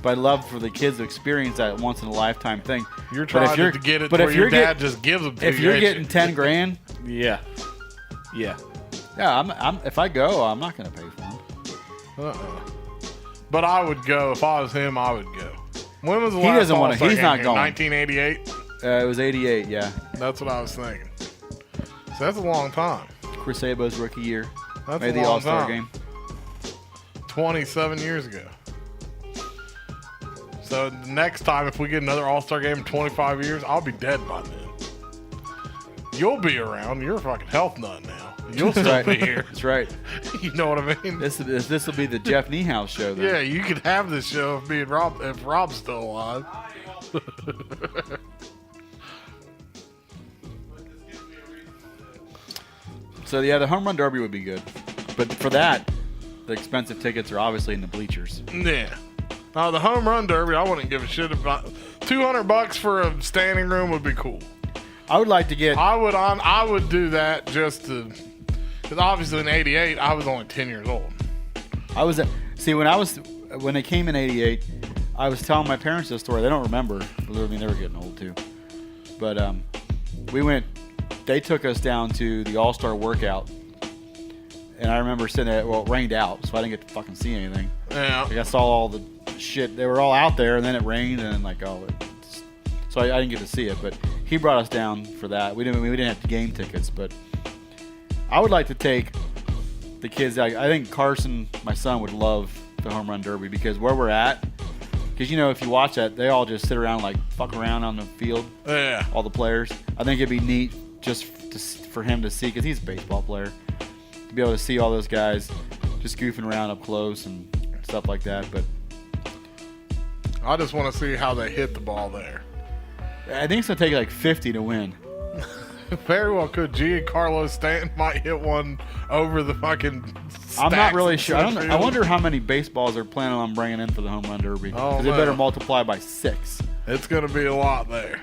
But I'd love for the kids to experience that once in a lifetime thing.
You're
But if
trying to get it
but
where
if
your
you're
dad just gives them to
if
you.
you're
ain't
getting
you?
10 grand,
Yeah. Yeah.
yeah, if I go, I'm not going to pay for them.
But I would go. If I was him, I would go. When was the
He
last
doesn't wanna-
All-Star
he's
game
not
here?
going.
1988?
It was 88, yeah.
That's what I was thinking. So that's a long time.
Chris Sabo's rookie year.
That's
Made
a
the
long
All-Star
time.
game.
27 years ago. So the next time, if we get another All-Star game in 25 years, I'll be dead by then. You'll be around. You're a fucking health nut now. You'll still
Right.
be here.
That's right.
You know what I mean?
This will be the Jeff Niehaus show then.
Yeah, you could have this show if me and Rob, if Rob's still alive.
So yeah, the home run derby would be good, but for that, the expensive tickets are obviously in the bleachers.
Yeah. The home run derby, I wouldn't give a shit about. $200 for a standing room would be cool.
I would like to get.
I would do that just to, because obviously in '88 I was only 10 years old.
I was when they came in '88. I was telling my parents this story. They don't remember. I mean, they were getting old too. But we went. They took us down to the All-Star workout, and I remember sitting there. Well, it rained out, so I didn't get to fucking see anything.
Yeah.
Like I saw all the shit. They were all out there, and then it rained, and like so I didn't get to see it. But he brought us down for that. We didn't have game tickets, but I would like to take the kids. I think Carson, my son, would love the home run derby because where we're at. Because, if you watch that, they all just sit around, like, fuck around on the field.
Yeah.
All the players. I think it'd be neat just for him to see, because he's a baseball player, to be able to see all those guys just goofing around up close and stuff like that. But
I just want to see how they hit the ball there.
I think it's going to take, like, 50 to win.
Very well could. Giancarlo Stanton might hit one over the fucking
I'm not
stacks
really
in
sure.
center
I
field.
wonder how many baseballs they're planning on bringing in for the home run derby.
Oh,
Because they better
man.
multiply by 6.
It's going to be a lot there.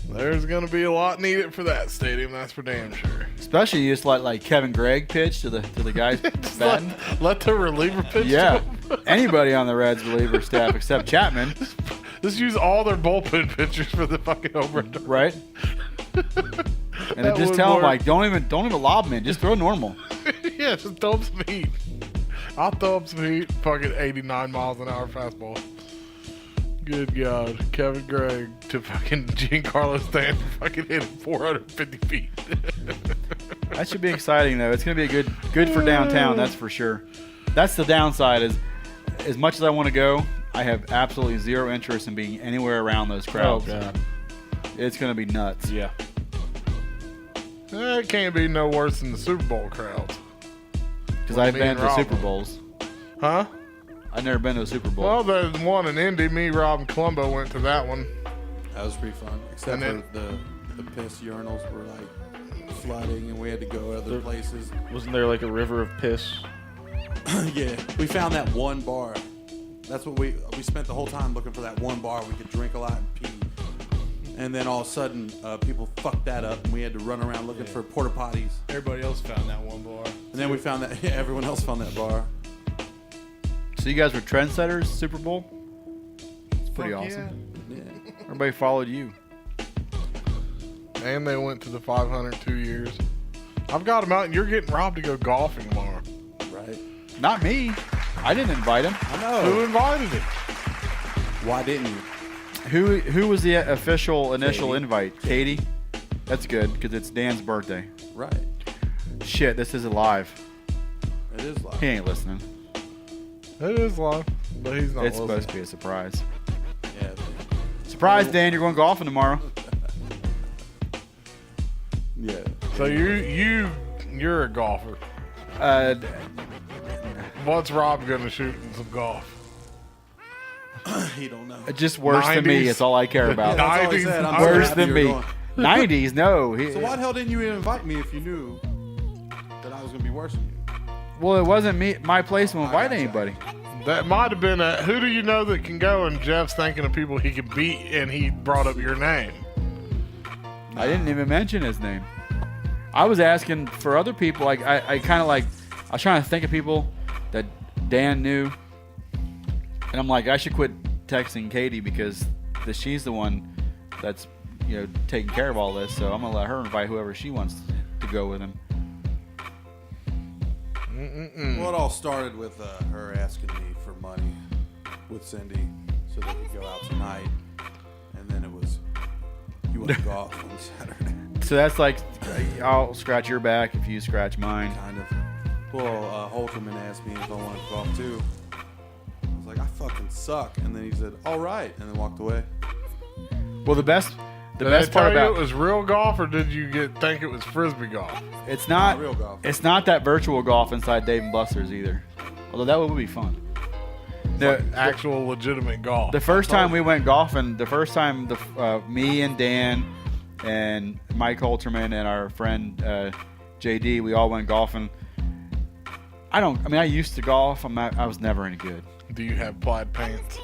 There's going to be a lot needed for that stadium, that's for damn sure.
Especially you just let Kevin Gregg pitch to the guys batting.
Let the reliever pitch
Yeah.
to them.
Anybody on the Reds reliever staff except Chapman,
Just use all their bullpen pitchers for the fucking home run derby.
right? And
That
just
would
tell them
work.
don't even lob them in. Just throw normal.
Yeah, just throw up some heat. I'll throw up some heat. Fucking 89 miles an hour fastball. Good God. Kevin Gregg to fucking Giancarlo Stanton fucking hitting 450 feet.
That should be exciting though. It's gonna be good for downtown. That's for sure. That's the downside. Is as much as I want to go, I have absolutely zero interest in being anywhere around those
Oh,
crowds.
God.
It's gonna be nuts.
Yeah.
It can't be no worse than the Super Bowl crowds.
Because
Well,
I've
me
been
and
to
Rob
Super
were.
Bowls.
Huh?
I've never been to a Super Bowl.
Well, there's one in Indy. Me, Rob, and Columbo went to that one.
That was pretty fun. Except
And
for the piss urinals were like flooding, and we had to go other places.
Wasn't there like a river of piss?
Yeah, we found that one bar. That's what we spent the whole time looking for that one bar we could drink a lot and pee. And then all of a sudden, people fucked that up, and we had to run around looking for porta potties.
Everybody else found that one bar.
And then we found that everyone else found that bar.
So you guys were trendsetters, Super Bowl? It's pretty
Fuck
awesome.
Yeah.
Everybody followed you.
And they went to the 500 2 years. I've got them out, and you're getting Rob to go golfing tomorrow.
Right.
Not me. I didn't invite him.
I know.
Who invited him?
Why didn't you?
Who was the official initial
Katie.
invite? Katie? That's good, because it's Dan's birthday.
Right.
Shit, this isn't live.
It is live.
He ain't listening.
It is live, but he's not
It's
listening.
supposed to be a surprise.
Yeah.
Surprise, Dan, you're going golfing tomorrow.
Yeah.
So you're a golfer.
D-
What's Rob gonna shoot in some golf?
He don't know.
just worse than me.
90s.
It's all I care about.
That's all he said. I'm so
Worse
happy
than
you're
me.
going.
90s, no. He-
So why the hell didn't you even invite me if you knew that I was going to be worse than you?
Well, it wasn't me. My place to invite
gotcha.
anybody.
That might have been a who do you know that can go, and Jeff's thinking of people he could beat, and he brought up your name.
I didn't even mention his name. I was asking for other people. Like I kind of like I was trying to think of people that Dan knew, and I'm like I should quit texting Katie because she's the one that's taking care of all this. So I'm gonna let her invite whoever she wants to go with him.
Well, it all started with her asking me for money with Cindy so they could go out tonight. And then it was, you want to golf on Saturday.
So that's like I'll scratch your back if you scratch mine.
Kind of. Well, Holterman asked me if I wanted to golf too. I was like, I fucking suck. And then he said, all right. And then walked away.
Well, the best
Did
part
I tell
about
you it was real golf, or did you think it was frisbee golf?
it's not
real golf.
It's not that virtual golf inside Dave and Buster's either. Although that would be fun. The,
Actual legitimate golf.
the first time we went golfing, me and Dan and Mike Holterman and our friend JD, we all went golfing. I used to golf. I was never any good.
Do you have plaid pants?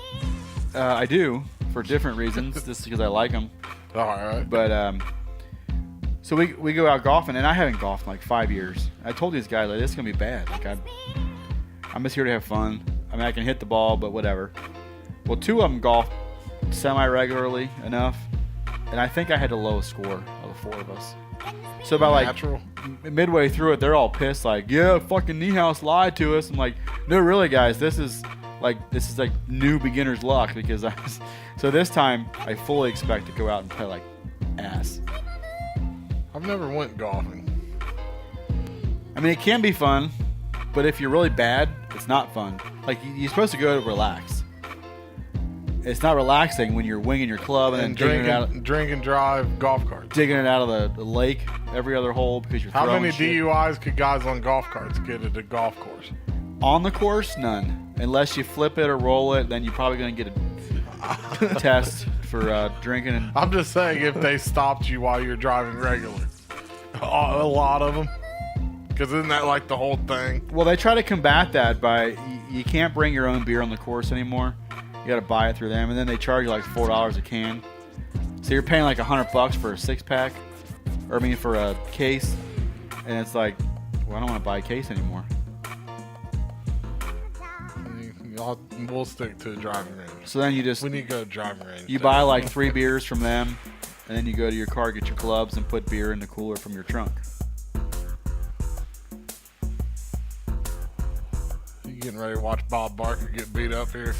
I do for different reasons, just because I like them.
All right.
But so we go out golfing, and I haven't golfed in like 5 years. I told these guys like this is gonna be bad. Like I'm just here to have fun. I can hit the ball, but whatever. Well, two of them golf semi-regularly enough, and I think I had the lowest score of the four of us. So about
Natural.
like midway through it, they're all pissed, like, "Yeah, fucking Niehaus lied to us." I'm like, "No, really, guys, this is like new beginner's luck because I was." So this time, I fully expect to go out and play like ass.
I've never went golfing.
I mean, it can be fun, but if you're really bad, it's not fun. Like you're supposed to go to relax. It's not relaxing when you're winging your club and then
drink and drive golf carts.
digging it out of the lake every other hole because you're
How
throwing
many
shit.
DUIs could guys on golf carts get at a golf course?
On the course? None. Unless you flip it or roll it, then you're probably going to get a test for drinking. And
I'm just saying if they stopped you while you're driving regular. A lot of them. Because isn't that like the whole thing?
well, they try to combat that by you can't bring your own beer on the course anymore. You got to buy it through them, and then they charge you like $4 a can. So you're paying like $100 for a 6-pack, or for a case, and it's like, well, I don't want to buy a case anymore.
We'll stick to a driving range.
So then you just
We need to go to driving range.
you buy like 3 beers from them, and then you go to your car, get your clubs, and put beer in the cooler from your trunk.
You getting ready to watch Bob Barker get beat up here?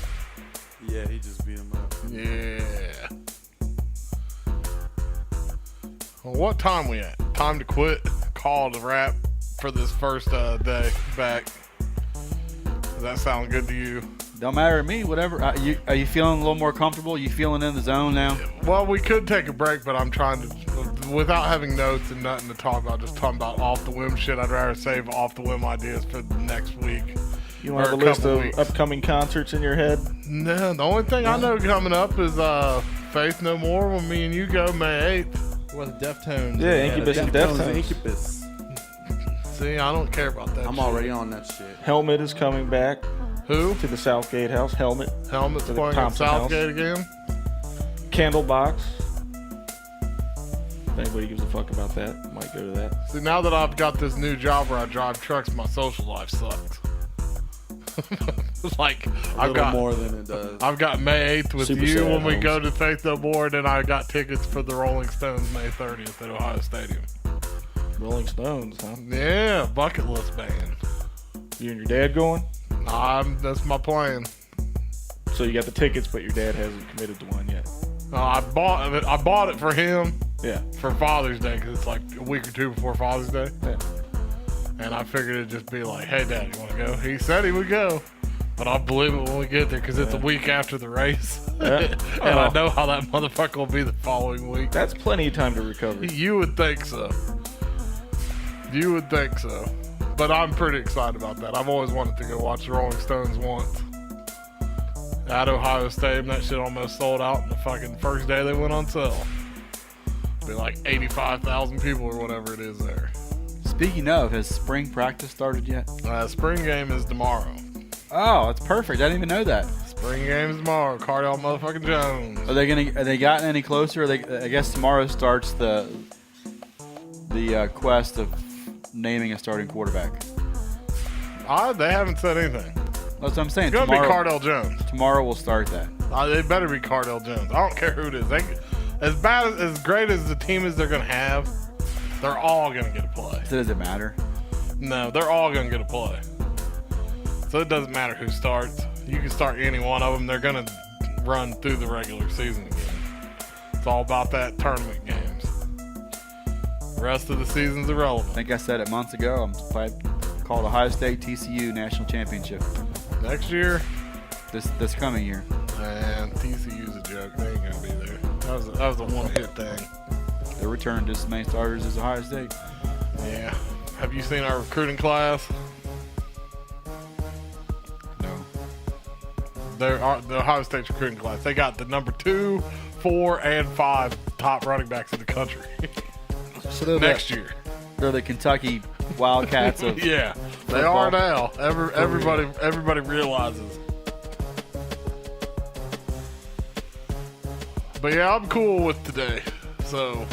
Yeah, he just beat him up.
Yeah. Well, what time we at? Time to quit? Call it a wrap for this first day back. Does that sound good to you?
Don't matter to me, whatever. Are you feeling a little more comfortable? You feeling in the zone now?
Well, we could take a break, but I'm trying to, without having notes and nothing to talk about, just talking about off the whim shit. I'd rather save off the whim ideas for the next week.
You want to
Or
have a list
couple
of
weeks.
upcoming concerts in your head?
No, the only thing I know coming up is Faith No More when me and you go May 8th.
With Deftones.
Yeah, Incubus and Deftones.
Incubus.
See, I don't care about that.
I'm
shit.
already on that shit.
Helmet is coming back
Who?
to the Southgate house. Helmet.
Helmet's
To the
playing at
Thompson
Southgate again.
Candlebox. If anybody gives a fuck about that, might go to that.
See, now that I've got this new job where I drive trucks, my social life sucks. Like
A little more than it does.
I've got May 8th with
Super
you
sad,
when we
Holmes.
go to Faith No More, and then I got tickets for the Rolling Stones May 30th at Ohio Stadium.
Rolling Stones, huh?
Yeah, bucket list band.
You and your dad going?
That's my plan.
So you got the tickets, but your dad hasn't committed to one yet.
I bought it for him
Yeah.
for Father's Day because it's like a week or two before Father's Day.
Yeah.
And I figured it'd just be like, hey, Dad, you want to go? He said he would go. But I'll believe it when we get there because it's a week after the race.
Yeah.
And I know how that motherfucker will be the following week.
That's plenty of time to recover.
You would think so. You would think so. But I'm pretty excited about that. I've always wanted to go watch the Rolling Stones once. At Ohio Stadium, that shit almost sold out in the fucking first day they went on sale. Be like 85,000 people or whatever it is there.
Speaking of, has spring practice started yet?
Spring game is tomorrow.
Oh, that's perfect. I didn't even know that.
Spring game is tomorrow. Cardell motherfucking Jones.
Are they gotten any closer? I guess tomorrow starts the quest of naming a starting quarterback.
They haven't said anything.
That's what I'm saying.
It's gonna be Cardell Jones.
Tomorrow we'll start that.
They better be Cardell Jones. I don't care who it is. As great as the team is they're gonna have, they're all gonna get a play.
So does it matter?
No, they're all gonna get a play. So it doesn't matter who starts. You can start any one of them. They're gonna run through the regular season again. It's all about that tournament games. The rest of the season's
I
irrelevant.
think I said it months ago. I'm called Ohio State TCU National Championship
Next year,
this coming year.
man, TCU's a joke. They ain't gonna be there. That was a one-hit thing.
They returned just as many starters as Ohio State.
Yeah. Have you seen our recruiting class?
No.
The Ohio State's recruiting class. They got the number 2, 4, and 5 top running backs in the country
So
next year.
They're the Kentucky Wildcats of
Yeah, they
football.
are now. Everybody realizes. But yeah, I'm cool with today. So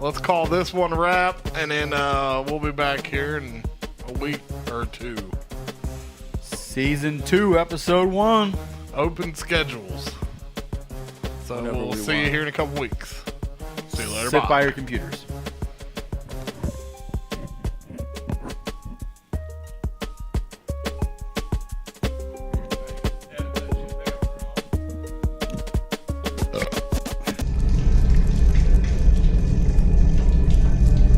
let's call this one a wrap, and then we'll be back here in a week or two.
Season 2, Episode 1.
Open schedules. So
Whenever
we'll
we
see you
want.
here in a couple weeks. See you later.
Sit
Bye.
by your computers.